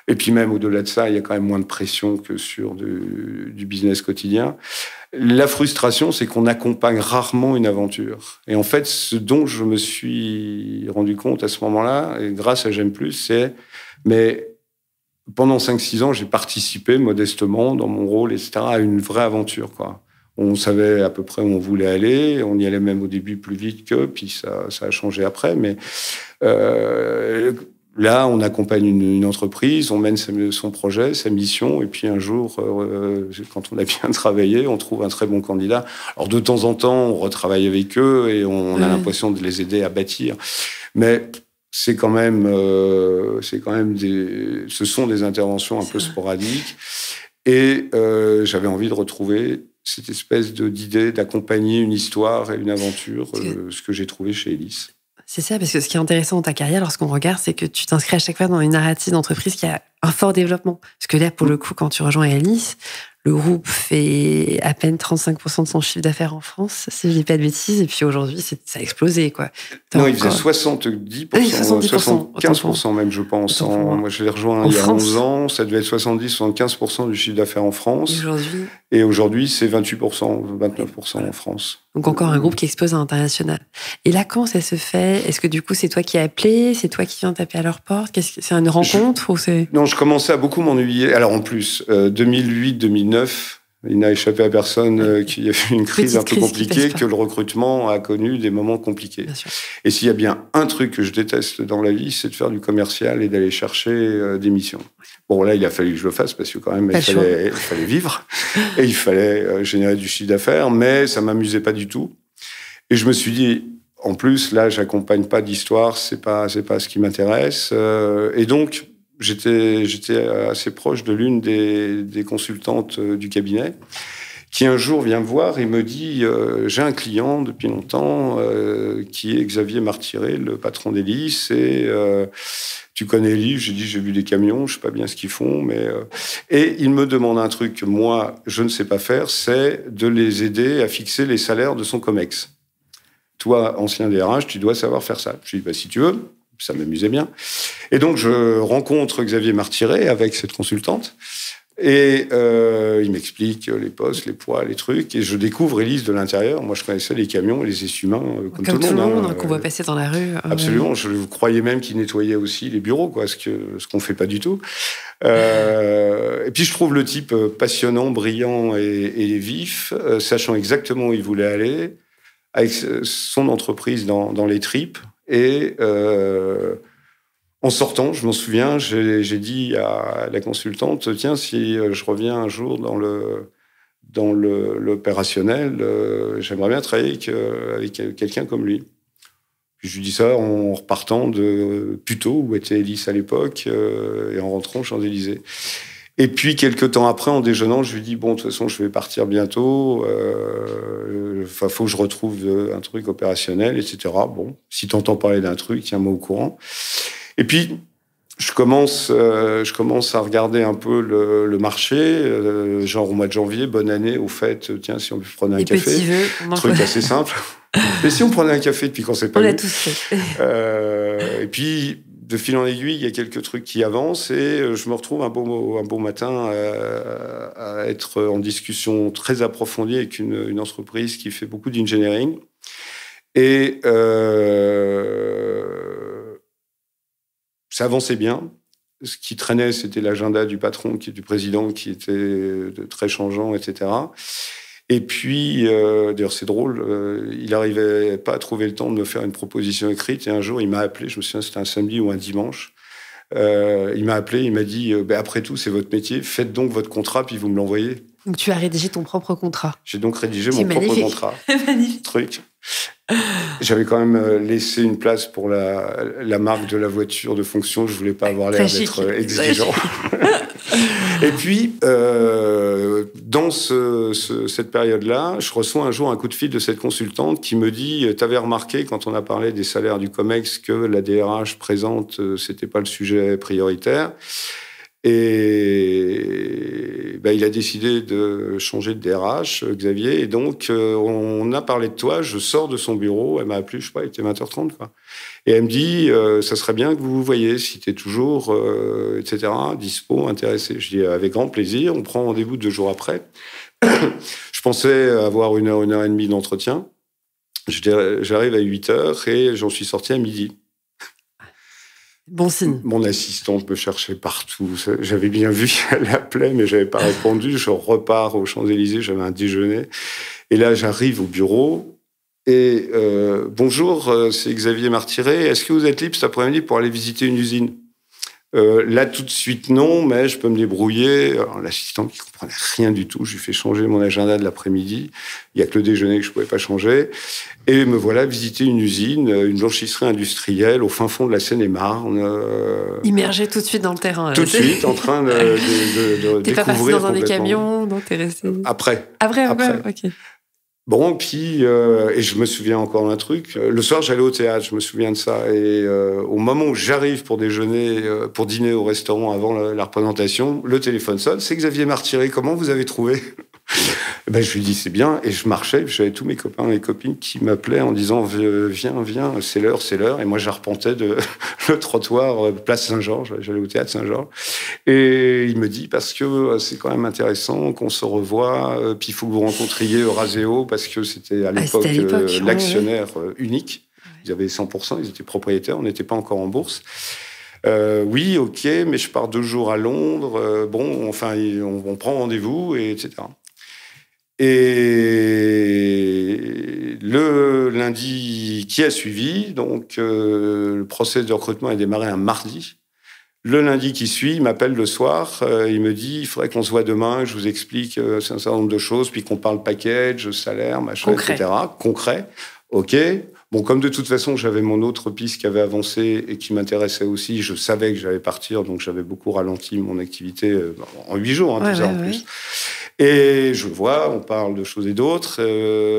Et puis même au-delà de ça, il y a quand même moins de pression que sur du business quotidien. La frustration, c'est qu'on accompagne rarement une aventure. Et en fait, ce dont je me suis rendu compte à ce moment-là, et grâce à J'aime plus, mais pendant 5-6 ans, j'ai participé modestement dans mon rôle, etc., à une vraie aventure, quoi. On savait à peu près où on voulait aller. On y allait même au début plus vite puis ça a changé après. Mais là, on accompagne une entreprise, on mène son projet, sa mission, et puis un jour, quand on a bien travaillé, on trouve un très bon candidat. Alors de temps en temps, on retravaille avec eux et on a l'impression de les aider à bâtir. Mais ce sont des interventions un peu sporadiques. Et j'avais envie de retrouver cette espèce d'idée d'accompagner une histoire et une aventure, ce que j'ai trouvé chez Elis. C'est ça, parce que ce qui est intéressant dans ta carrière, lorsqu'on regarde, c'est que tu t'inscris à chaque fois dans une narrative d'entreprise qui a un fort développement. Parce que là, pour le coup, quand tu rejoins Elis, le groupe fait à peine 35% de son chiffre d'affaires en France, si je ne dis pas de bêtises, et puis aujourd'hui, ça a explosé, quoi. Non, il faisait 70%, 75% même, je pense. Moi, je l'ai rejoint il y a 11 ans, ça devait être 70-75% du chiffre d'affaires en France. Et aujourd'hui, c'est 28%, 29% en France. Donc encore un groupe qui expose à l'international. Et là, quand ça se fait, est-ce que du coup, c'est toi qui as appelé, c'est toi qui viens taper à leur porte? C'est une rencontre ou c'est... Non, je commençais à beaucoup m'ennuyer. Alors en plus, 2008-2009, il n'a échappé à personne qu'il y a eu une crise un peu compliquée, que le recrutement a connu des moments compliqués. Et s'il y a bien un truc que je déteste dans la vie, c'est de faire du commercial et d'aller chercher des missions. Bon, là, il a fallu que je le fasse parce que quand même, il fallait vivre et il fallait générer du chiffre d'affaires, mais ça m'amusait pas du tout. Et je me suis dit, en plus, là, j'accompagne pas d'histoire, c'est pas ce qui m'intéresse. Et donc, j'étais assez proche de l'une des consultantes du cabinet qui un jour vient me voir et me dit j'ai un client depuis longtemps qui est Xavier Martiré, le patron d'Elis, et tu connais Elis? J'ai dit j'ai vu des camions, je sais pas bien ce qu'ils font, mais et il me demande un truc que moi je ne sais pas faire, c'est de les aider à fixer les salaires de son COMEX. toi, ancien DRH, tu dois savoir faire ça. Je lui dis, si tu veux, ça m'amusait bien. Et donc, je rencontre Xavier Martiré avec cette consultante. Et il m'explique les postes, les poids, les trucs. Et je découvre Élise de l'intérieur. Moi, je connaissais les camions et les essuie-mains comme tout le monde. Qu'on voit passer dans la rue. Absolument. Je croyais même qu'il nettoyait aussi les bureaux, quoi, ce qu'on ne fait pas du tout. Et puis, je trouve le type passionnant, brillant et vif, sachant exactement où il voulait aller, avec son entreprise dans les tripes. Et en sortant, je m'en souviens, j'ai dit à la consultante, tiens, si je reviens un jour dans l'opérationnel, j'aimerais bien travailler avec quelqu'un comme lui. Puis je lui dis ça en repartant de Puteaux, où était Élise à l'époque, et en rentrant aux Champs-Élysées. Et puis, quelques temps après, en déjeunant, je lui dis, bon, de toute façon, je vais partir bientôt, faut que je retrouve un truc opérationnel, etc. Bon, si t'entends parler d'un truc, tiens-moi au courant. Et puis, je commence à regarder un peu le marché, genre au mois de janvier, bonne année, au fait, tiens, si on prenait un café. Petits vœux. Truc assez simple. Mais si on prenait un café depuis qu'on s'est pas vu. vu. On l'a tous fait. Et puis, de fil en aiguille, il y a quelques trucs qui avancent et je me retrouve un beau matin à être en discussion très approfondie avec une entreprise qui fait beaucoup d'engineering. Et ça avançait bien. Ce qui traînait, c'était l'agenda du patron, du président, qui était très changeant, etc. Et puis, d'ailleurs, c'est drôle, il n'arrivait pas à trouver le temps de me faire une proposition écrite. Et un jour, il m'a appelé, je me souviens, c'était un samedi ou un dimanche. Il m'a appelé, il m'a dit, après tout, c'est votre métier, faites donc votre contrat, puis vous me l'envoyez. Donc, tu as rédigé ton propre contrat. J'ai donc rédigé mon propre contrat. Magnifique. Truc. J'avais quand même laissé une place pour la marque de la voiture de fonction. Je voulais pas avoir l'air d'être exigeant. Et puis, dans cette période-là, je reçois un jour un coup de fil de cette consultante qui me dit « T'avais remarqué, quand on a parlé des salaires du COMEX, que la DRH présente, c'était pas le sujet prioritaire. » Et il a décidé de changer de DRH, Xavier. Et donc, on a parlé de toi. Je sors de son bureau. Elle m'a appelé, je sais pas, il était 20h30, quoi. Et elle me dit, ça serait bien que vous vous voyiez, si t'es toujours, etc., dispo, intéressé. Je dis, avec grand plaisir. On prend rendez-vous 2 jours après. Je pensais avoir 1 heure, 1 heure et demie d'entretien. J'arrive à 8h et j'en suis sorti à midi. Bon signe. Mon assistante me cherchait partout. J'avais bien vu qu'elle appelait, mais j'avais pas répondu. Je repars aux Champs-Élysées, j'avais un déjeuner. Et là, j'arrive au bureau. Et bonjour, c'est Xavier Martiré. Est-ce que vous êtes libre cet après-midi pour aller visiter une usine ? Là, tout de suite, non, mais je peux me débrouiller. Alors, l'assistante qui comprenait rien du tout, je lui fais changer mon agenda de l'après-midi. Il y a que le déjeuner que je pouvais pas changer. Et me voilà visiter une usine, une blanchisserie industrielle au fin fond de la Seine-et-Marne. Immergé tout de suite dans le terrain. Tout de suite, en train de T'es découvrir. pas passé dans un des camions, non, t'es resté... Après, ok. Bon, puis, et je me souviens encore d'un truc. Le soir, j'allais au théâtre, je me souviens de ça. Et au moment où j'arrive pour déjeuner, pour dîner au restaurant avant la représentation, le téléphone sonne. C'est Xavier Martiré, comment vous avez trouvé ? Je lui dis, c'est bien. Et je marchais, j'avais tous mes copains et copines qui m'appelaient en disant, viens, c'est l'heure. Et moi, j'arpentais le trottoir, place Saint-Georges. J'allais au théâtre Saint-Georges. Et il me dit, parce que c'est quand même intéressant qu'on se revoie, puis il faut que vous rencontriez Euraseo, parce que c'était à l'époque l'actionnaire unique. Ils avaient 100%, ils étaient propriétaires, on n'était pas encore en bourse. Oui, ok, mais je pars 2 jours à Londres. On prend rendez-vous, etc. Et le lundi qui a suivi, donc le process de recrutement a démarré un mardi. Le lundi qui suit, il m'appelle le soir, il me dit, il faudrait qu'on se voit demain, je vous explique un certain nombre de choses, puis qu'on parle package, salaire, machin, etc. Concret, ok. Bon, comme de toute façon, j'avais mon autre piste qui avait avancé et qui m'intéressait aussi, je savais que j'allais partir, donc j'avais beaucoup ralenti mon activité en 8 jours, tout ça en plus. Et je le vois, on parle de choses et d'autres.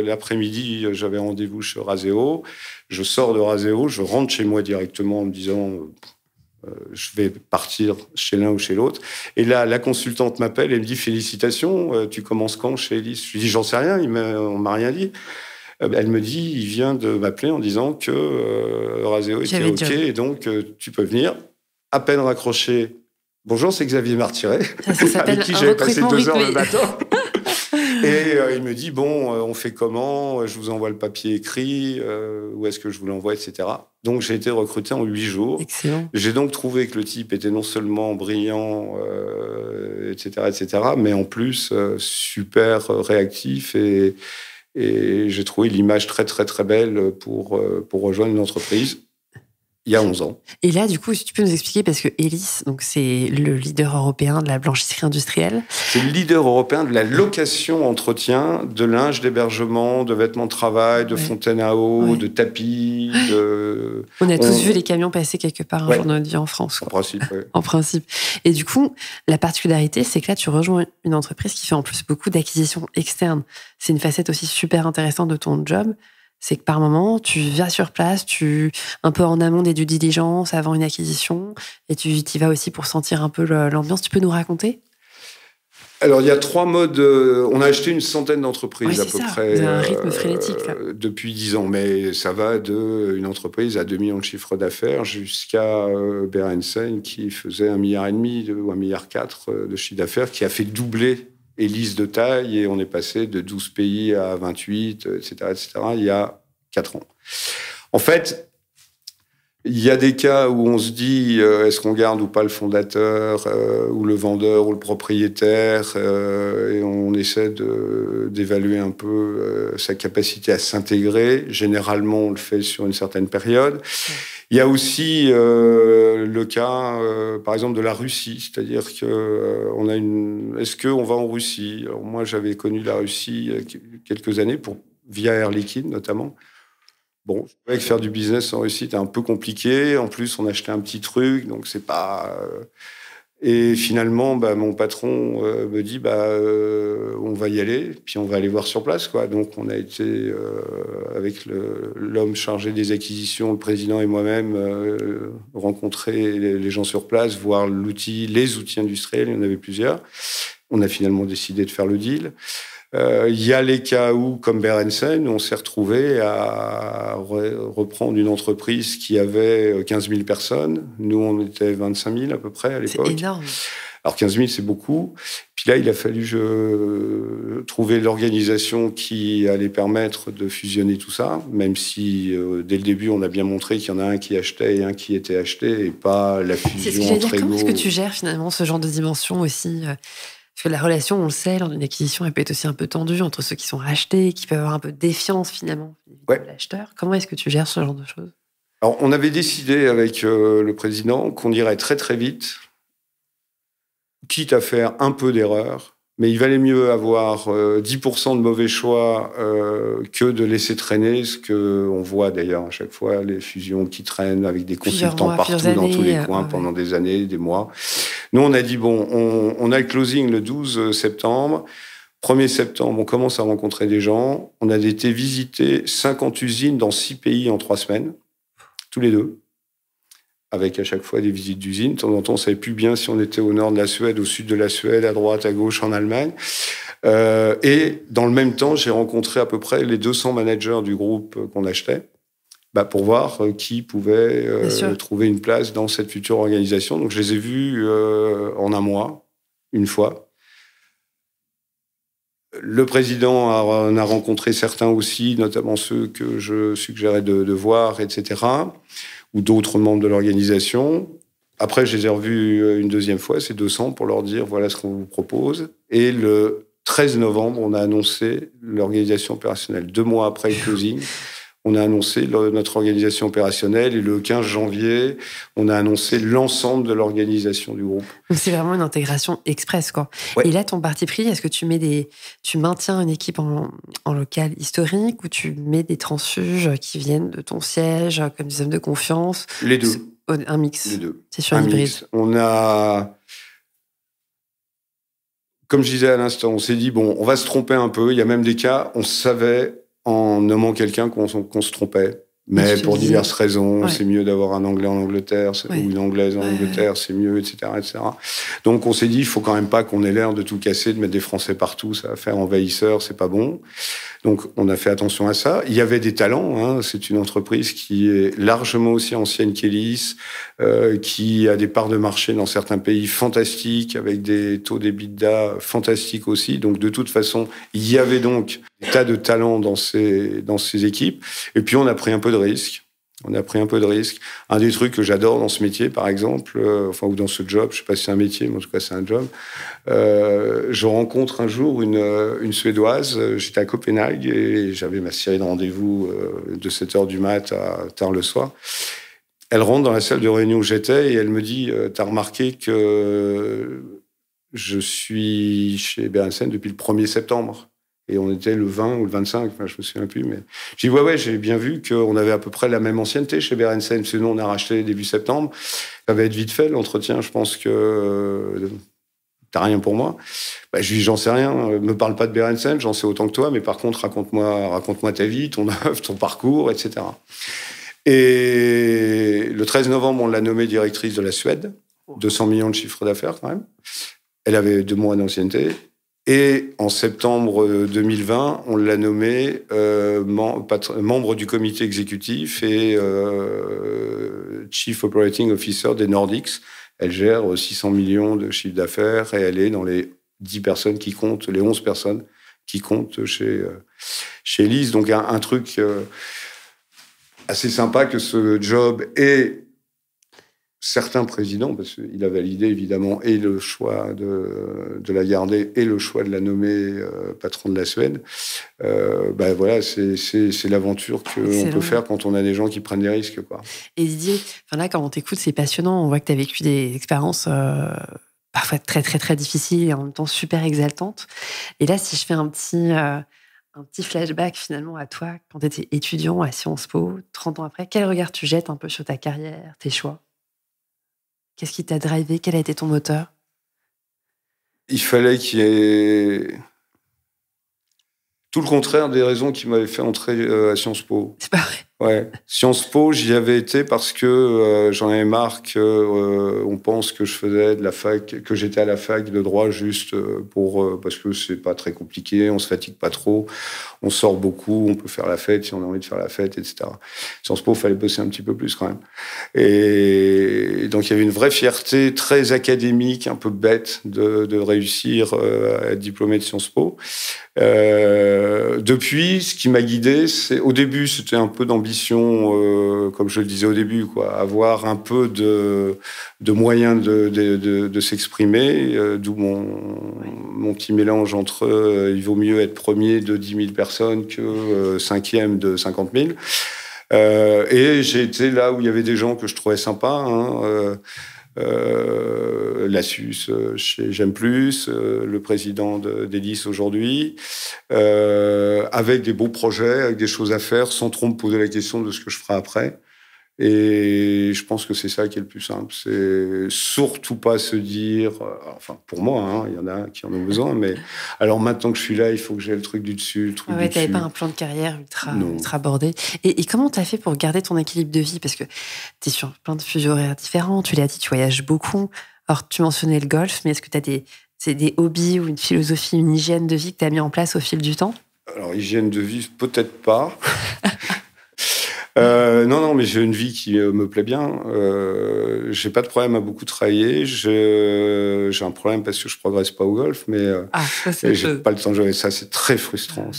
L'après-midi, j'avais rendez-vous chez Euraseo. Je sors de Euraseo, je rentre chez moi directement en me disant... je vais partir chez l'un ou chez l'autre. Et là, la consultante m'appelle et me dit « Félicitations, tu commences quand chez Élise ?» Je lui dis « J'en sais rien, on m'a rien dit. » Elle me dit, il vient de m'appeler en disant que Razéo était OK et donc tu peux venir. À peine raccroché. Bonjour, c'est Xavier Martiret, avec qui j'avais passé 2 heures le matin. Et il me dit, on fait comment ? Je vous envoie le papier écrit, où est-ce que je vous l'envoie, etc. Donc, j'ai été recruté en 8 jours. Excellent. J'ai donc trouvé que le type était non seulement brillant, etc., mais en plus super réactif et j'ai trouvé l'image très, très, très belle pour rejoindre une entreprise. Il y a 11 ans. Et là, du coup, si tu peux nous expliquer, parce que Elis, donc c'est le leader européen de la blanchisserie industrielle. C'est le leader européen de la location-entretien de linge d'hébergement, de vêtements de travail, de fontaines à eau, de tapis. On a tous vu les camions passer quelque part un jour dans notre vie en France. Quoi. En principe, oui. En principe. Et du coup, la particularité, c'est que là, tu rejoins une entreprise qui fait en plus beaucoup d'acquisitions externes. C'est une facette aussi super intéressante de ton job. C'est que par moment, tu vas sur place, un peu en amont des due diligence, avant une acquisition, et tu y vas aussi pour sentir un peu l'ambiance. Tu peux nous raconter ? Alors, il y a 3 modes. On a acheté une centaine d'entreprises à peu près. C'est un rythme frénétique, là. Depuis 10 ans. Mais ça va d'une entreprise à 2 millions de chiffre d'affaires jusqu'à Berendsen qui faisait 1,5 milliard ou 1,4 milliard de chiffre d'affaires, qui a fait doubler Elis de taille et on est passé de 12 pays à 28, etc., il y a 4 ans. En fait, il y a des cas où on se dit est-ce qu'on garde ou pas le fondateur ou le vendeur ou le propriétaire et on essaie d'évaluer un peu sa capacité à s'intégrer. Généralement, on le fait sur une certaine période. Il y a aussi le cas, par exemple, de la Russie, c'est-à-dire que est-ce qu'on va en Russie ? Alors moi, j'avais connu la Russie il y a quelques années via Air Liquide notamment. Bon, je trouvais que faire du business en Russie était un peu compliqué. En plus, on achetait un petit truc, donc c'est pas. Et finalement, mon patron me dit on va y aller, puis on va aller voir sur place, quoi. Donc, on a été avec l'homme chargé des acquisitions, le président et moi-même, rencontrer les gens sur place, voir les outils industriels. Il y en avait plusieurs. On a finalement décidé de faire le deal. Il y a les cas où, comme Berendsen, on s'est retrouvé à reprendre une entreprise qui avait 15 000 personnes. Nous, on était 25 000 à peu près à l'époque. C'est énorme. Alors 15 000, c'est beaucoup. Puis là, il a fallu trouver l'organisation qui allait permettre de fusionner tout ça, même si dès le début, on a bien montré qu'il y en a un qui achetait et un qui était acheté, et pas la fusion c'est ce que j'allais dire. entre Comment égaux. est-ce que tu gères finalement ce genre de dimension aussi Parce que la relation, on le sait, lors d'une acquisition, elle peut être aussi un peu tendue entre ceux qui sont rachetés, qui peuvent avoir un peu de défiance finalement de l'acheteur. Comment est-ce que tu gères ce genre de choses ? Alors, on avait décidé avec le président qu'on irait très très vite, quitte à faire un peu d'erreur, mais il valait mieux avoir 10% de mauvais choix que de laisser traîner ce qu'on voit d'ailleurs à chaque fois, les fusions qui traînent avec des consultants partout dans tous les coins pendant des années, des mois. Nous, on a dit, on a le closing le 12 septembre. 1er septembre, on commence à rencontrer des gens. On a été visiter 50 usines dans 6 pays en 3 semaines, tous les deux, avec à chaque fois des visites d'usines. De temps en temps, on ne savait plus bien si on était au nord de la Suède, au sud de la Suède, à droite, à gauche, en Allemagne. Et dans le même temps, j'ai rencontré à peu près les 200 managers du groupe qu'on achetait, pour voir qui pouvait trouver une place dans cette future organisation. Donc, je les ai vus en un mois, une fois. Le président en a rencontré certains aussi, notamment ceux que je suggérais de voir, etc., ou d'autres membres de l'organisation. Après, je les ai revus une deuxième fois, ces 200, pour leur dire voilà ce qu'on vous propose. Et le 13 novembre, on a annoncé l'organisation opérationnelle. 2 mois après le closing, on a annoncé notre organisation opérationnelle. Et le 15 janvier, on a annoncé l'ensemble de l'organisation du groupe. Donc c'est vraiment une intégration express, quoi. Ouais. Et là, ton parti pris, est-ce que tu maintiens une équipe en local historique ou tu mets des transfuges qui viennent de ton siège, comme des hommes de confiance ? Les deux. Un mix. Les deux. C'est sur un hybride. On a... Comme je disais à l'instant, on s'est dit, on va se tromper un peu. Il y a même des cas, on savait en nommant quelqu'un qu'on se trompait. Mais pour diverses raisons, c'est mieux d'avoir un Anglais en Angleterre ou une Anglaise en Angleterre, c'est mieux, etc., etc. Donc on s'est dit, il faut quand même pas qu'on ait l'air de tout casser, de mettre des Français partout, ça va faire envahisseur, c'est pas bon. Donc, on a fait attention à ça. Il y avait des talents. Hein. C'est une entreprise qui est largement aussi ancienne qu'Elis, qui a des parts de marché dans certains pays fantastiques, avec des taux d'EBITDA fantastiques aussi. Donc, de toute façon, il y avait donc des tas de talents dans ces équipes. Et puis, on a pris un peu de risques. Un des trucs que j'adore dans ce métier, par exemple, ou dans ce job, je sais pas si c'est un métier, mais en tout cas c'est un job. Je rencontre un jour une Suédoise. J'étais à Copenhague et j'avais ma série de rendez-vous de 7h du mat à tard le soir. Elle rentre dans la salle de réunion où j'étais et elle me dit « T'as remarqué que je suis chez Berendsen depuis le 1er septembre ?» Et on était le 20 ou le 25, je me souviens plus. Mais j'ai dit, ouais, j'ai bien vu qu'on avait à peu près la même ancienneté chez Berendsen. Sinon, on a racheté début septembre. Ça va être vite fait, l'entretien. Je pense que t'as rien pour moi. Je lui dis, j'en sais rien. Me parle pas de Berendsen, j'en sais autant que toi. Mais par contre, raconte-moi ta vie, ton œuvre, ton parcours, etc. Et le 13 novembre, on l'a nommée directrice de la Suède. 200 millions de chiffre d'affaires, quand même. Elle avait 2 mois d'ancienneté. Et en septembre 2020, on l'a nommé membre du comité exécutif et Chief Operating Officer des Nordics. Elle gère 600 millions de chiffre d'affaires et elle est dans les 10 personnes qui comptent, les 11 personnes qui comptent chez Elis. Donc un truc assez sympa que ce job ait certains présidents, parce qu'il a validé évidemment et le choix de la garder et le choix de la nommer patron de la Suède. Voilà, c'est l'aventure qu'on peut faire quand on a des gens qui prennent des risques, quoi. Et Didier, là, quand on t'écoute, c'est passionnant. On voit que tu as vécu des expériences parfois très, très, très difficiles et en même temps super exaltantes. Et là, si je fais un petit flashback finalement à toi, quand tu étais étudiant à Sciences Po, 30 ans après, quel regard tu jettes un peu sur ta carrière, tes choix ? Qu'est-ce qui t'a drivé ? Quel a été ton moteur ? Il fallait qu'il y ait tout le contraire des raisons qui m'avaient fait entrer à Sciences Po. C'est pas vrai. Ouais. Sciences Po, j'y avais été parce que j'en avais marre on pense que je faisais de la fac, que j'étais à la fac de droit juste parce que c'est pas très compliqué, on se fatigue pas trop, on sort beaucoup, on peut faire la fête si on a envie de faire la fête, etc. Sciences Po, il fallait bosser un petit peu plus quand même. Et donc il y avait une vraie fierté très académique, un peu bête de réussir à être diplômé de Sciences Po. Depuis, ce qui m'a guidé, au début, c'était un peu d'ambition, comme je le disais au début, quoi, avoir un peu de moyens de s'exprimer, d'où mon petit mélange entre il vaut mieux être premier de 10 000 personnes que cinquième de 50 000. Et j'ai été là où il y avait des gens que je trouvais sympas, hein, Lassus chez J'aime Plus, le président d'Elis aujourd'hui, avec des beaux projets, avec des choses à faire, sans trop me poser la question de ce que je ferai après. Et je pense que c'est ça qui est le plus simple. C'est surtout pas se dire... pour moi, hein, il y en a qui en ont besoin, mais alors maintenant que je suis là, il faut que j'ai le truc du dessus, le truc du dessus. T'avais pas un plan de carrière ultra bordé. Et comment t'as fait pour garder ton équilibre de vie ? Parce que t'es sur plein de fuseaux horaires différents, tu l'as dit, tu voyages beaucoup. Alors, tu mentionnais le golf, mais est-ce que t'as des hobbies ou une philosophie, une hygiène de vie que t'as mis en place au fil du temps ? Alors, hygiène de vie, peut-être pas. Non, mais j'ai une vie qui me plaît bien. J'ai pas de problème à beaucoup travailler. J'ai un problème parce que je progresse pas au golf, mais j'ai pas le temps de jouer. Ça, c'est très frustrant.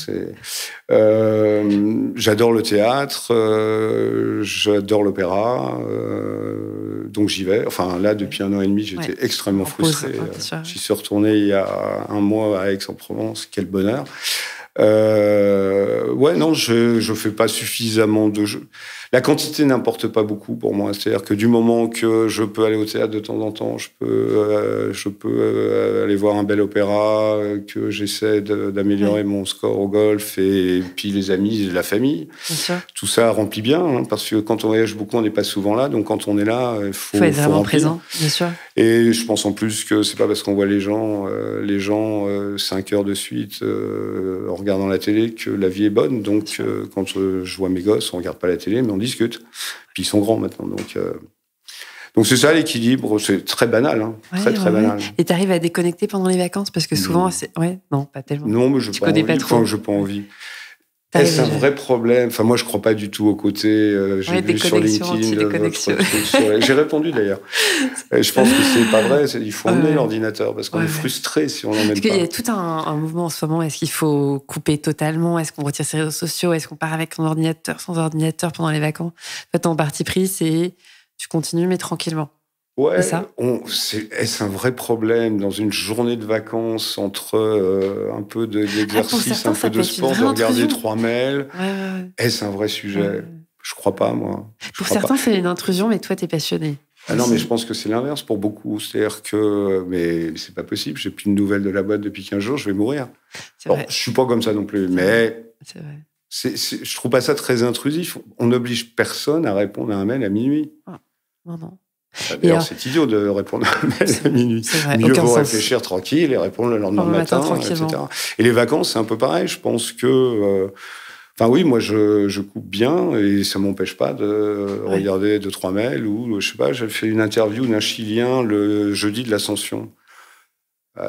J'adore le théâtre, j'adore l'opéra, donc j'y vais. Enfin, là, depuis 1 an et demi, j'étais extrêmement frustré. J'y suis retourné il y a 1 mois à Aix-en-Provence. Quel bonheur. Je fais pas suffisamment de jeux. La quantité n'importe pas beaucoup pour moi. C'est-à-dire que du moment que je peux aller au théâtre de temps en temps, je peux aller voir un bel opéra, que j'essaie d'améliorer mon score au golf, et puis les amis, la famille. Tout ça remplit bien, hein, parce que quand on voyage beaucoup, on n'est pas souvent là. Donc quand on est là, il faut être vraiment présent, bien sûr. Et je pense en plus que c'est pas parce qu'on voit les gens 5 heures de suite en regardant la télé que la vie est bonne. Donc quand je vois mes gosses, on regarde pas la télé, mais on discute. Puis ils sont grands maintenant, donc c'est ça l'équilibre. C'est très banal, hein. Très banal. Et t'arrives à déconnecter pendant les vacances, parce que souvent non, pas tellement. Non, mais j'ai pas envie. Est-ce un vrai problème? Enfin, moi, je crois pas du tout au côté. J'ai vu sur LinkedIn votre truc. J'ai répondu d'ailleurs. Je pense que c'est pas vrai. Il faut emmener l'ordinateur parce qu'on est frustré si on l'emmène pas. Parce qu'il y a tout un mouvement en ce moment. Est-ce qu'il faut couper totalement? Est-ce qu'on retire ses réseaux sociaux? Est-ce qu'on part avec son ordinateur, sans ordinateur pendant les vacances? En fait, ton parti pris, c'est tu continues mais tranquillement. Ouais, c'est ça. Est-ce un vrai problème dans une journée de vacances entre un peu d'exercice, un peu de sport, de regarder 3 mails? Est-ce un vrai sujet? Je crois pas, moi. Pour certains, c'est une intrusion, mais toi, t'es passionné. Ah non, mais je pense que c'est l'inverse pour beaucoup. C'est-à-dire que, mais c'est pas possible, j'ai plus de nouvelles de la boîte depuis 15 jours, je vais mourir. Alors, je suis pas comme ça non plus, mais c'est vrai. Je trouve pas ça très intrusif. On n'oblige personne à répondre à un mail à minuit. Non. D'ailleurs, c'est idiot de répondre à un mail à minuit. Mieux vaut réfléchir tranquille et répondre le lendemain matin, etc. Et les vacances, c'est un peu pareil. Je pense que... Enfin oui, moi, je coupe bien et ça m'empêche pas de regarder 2-3 mails ou, je sais pas, j'ai fait une interview d'un Chilien le jeudi de l'Ascension.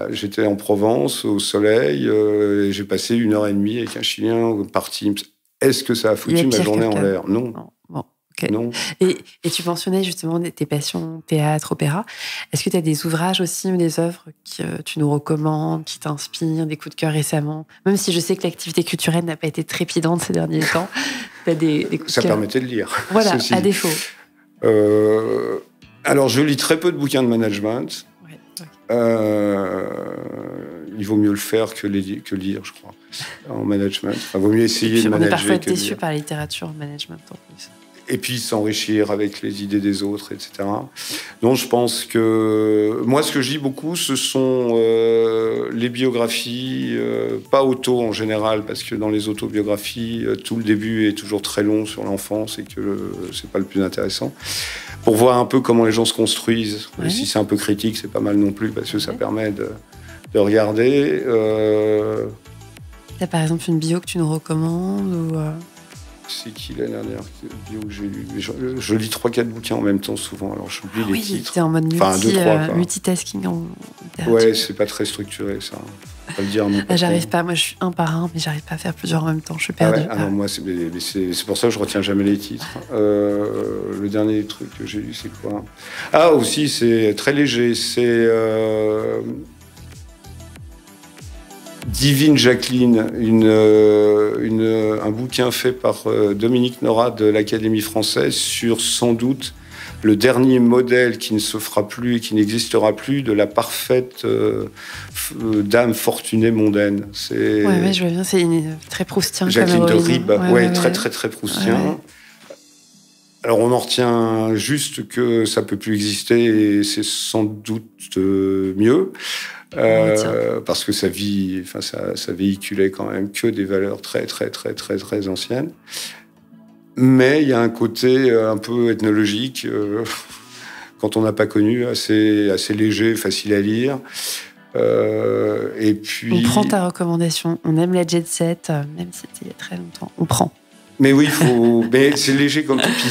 J'étais en Provence, au soleil, et j'ai passé 1h30 avec un Chilien par Teams. Est-ce que ça a foutu ma journée en l'air? Non. Bon. Okay. Non. Et tu mentionnais justement tes passions, théâtre, opéra. Est-ce que tu as des ouvrages aussi ou des œuvres que tu nous recommandes, qui t'inspirent, des coups de cœur récemment? Même si je sais que l'activité culturelle n'a pas été trépidante ces derniers temps, tu as des coups de cœur. Ça permettait de lire. Voilà, à défaut. Alors, je lis très peu de bouquins de management. Il vaut mieux le faire que lire, je crois, en management. Enfin, vaut mieux essayer de manager. On est parfois déçu par la littérature en management en plus. Et puis s'enrichir avec les idées des autres, etc. Donc je pense que... Moi, ce que je lis beaucoup, ce sont les biographies, pas auto en général, parce que dans les autobiographies, tout le début est toujours très long sur l'enfance et que c'est pas le plus intéressant. Pour voir un peu comment les gens se construisent. Et si c'est un peu critique, c'est pas mal non plus, parce que ça permet de regarder. T'as par exemple une bio que tu nous recommandes ou C'est qui la dernière bio que j'ai lue? Je lis 3-4 bouquins en même temps souvent, alors j'oublie les titres. T'es en mode multitasking en littérature. Ouais, c'est pas très structuré ça. Faut le dire à mon patron. J'arrive pas, moi je suis un par un, mais j'arrive pas à faire plusieurs en même temps, je suis perdue. Non, moi c'est pour ça que je retiens jamais les titres. Le dernier truc que j'ai lu, c'est quoi? Ah aussi, c'est très léger, c'est... Divine Jacqueline, un bouquin fait par Dominique Norat de l'Académie française sur sans doute le dernier modèle qui ne se fera plus et qui n'existera plus de la parfaite dame fortunée mondaine. Ouais, je vois bien, c'est très proustien. Jacqueline de Ribes, très proustien. Ouais. Alors on en retient juste que ça peut plus exister et c'est sans doute mieux. Parce que ça véhiculait quand même que des valeurs très anciennes. Mais il y a un côté un peu ethnologique, quand on n'a pas connu, assez léger, facile à lire. Et puis... On prend ta recommandation, on aime la jet set, même si c'était il y a très longtemps, on prend. Mais oui, mais c'est léger comme tout, puis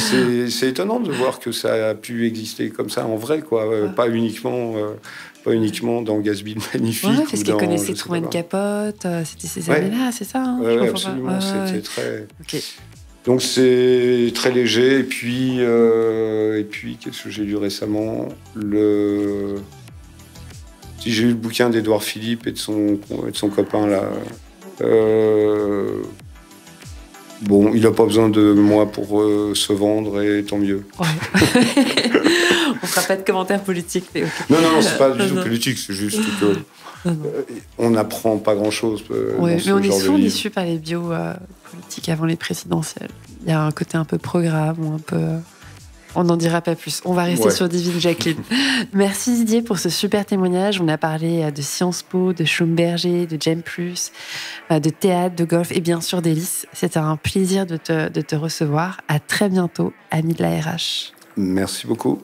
c'est étonnant de voir que ça a pu exister comme ça en vrai, quoi. Pas uniquement dans Gatsby le Magnifique. Ouais, parce qu'ils connaissaient Truman Capote, c'était ces années-là, c'est ça hein, Oui, absolument, c'était très... Okay. Donc c'est très léger, et puis qu'est-ce que j'ai lu récemment? J'ai lu le bouquin d'Édouard Philippe et de son copain, là. Bon, il n'a pas besoin de moi pour se vendre, et tant mieux. Ouais. On ne fera pas de commentaires politiques. Mais okay. Non, c'est pas du tout politique, c'est juste que on n'apprend pas grand-chose. Mais on est souvent déçus par les bios politiques avant les présidentielles. Il y a un côté un peu programme ou un peu... On n'en dira pas plus. On va rester sur Divine Jacqueline. Merci Didier pour ce super témoignage. On a parlé de Sciences Po, de Schlumberger, de Gem+, de théâtre, de golf et bien sûr d'Hélice. C'était un plaisir de te recevoir. À très bientôt, ami de la RH. Merci beaucoup.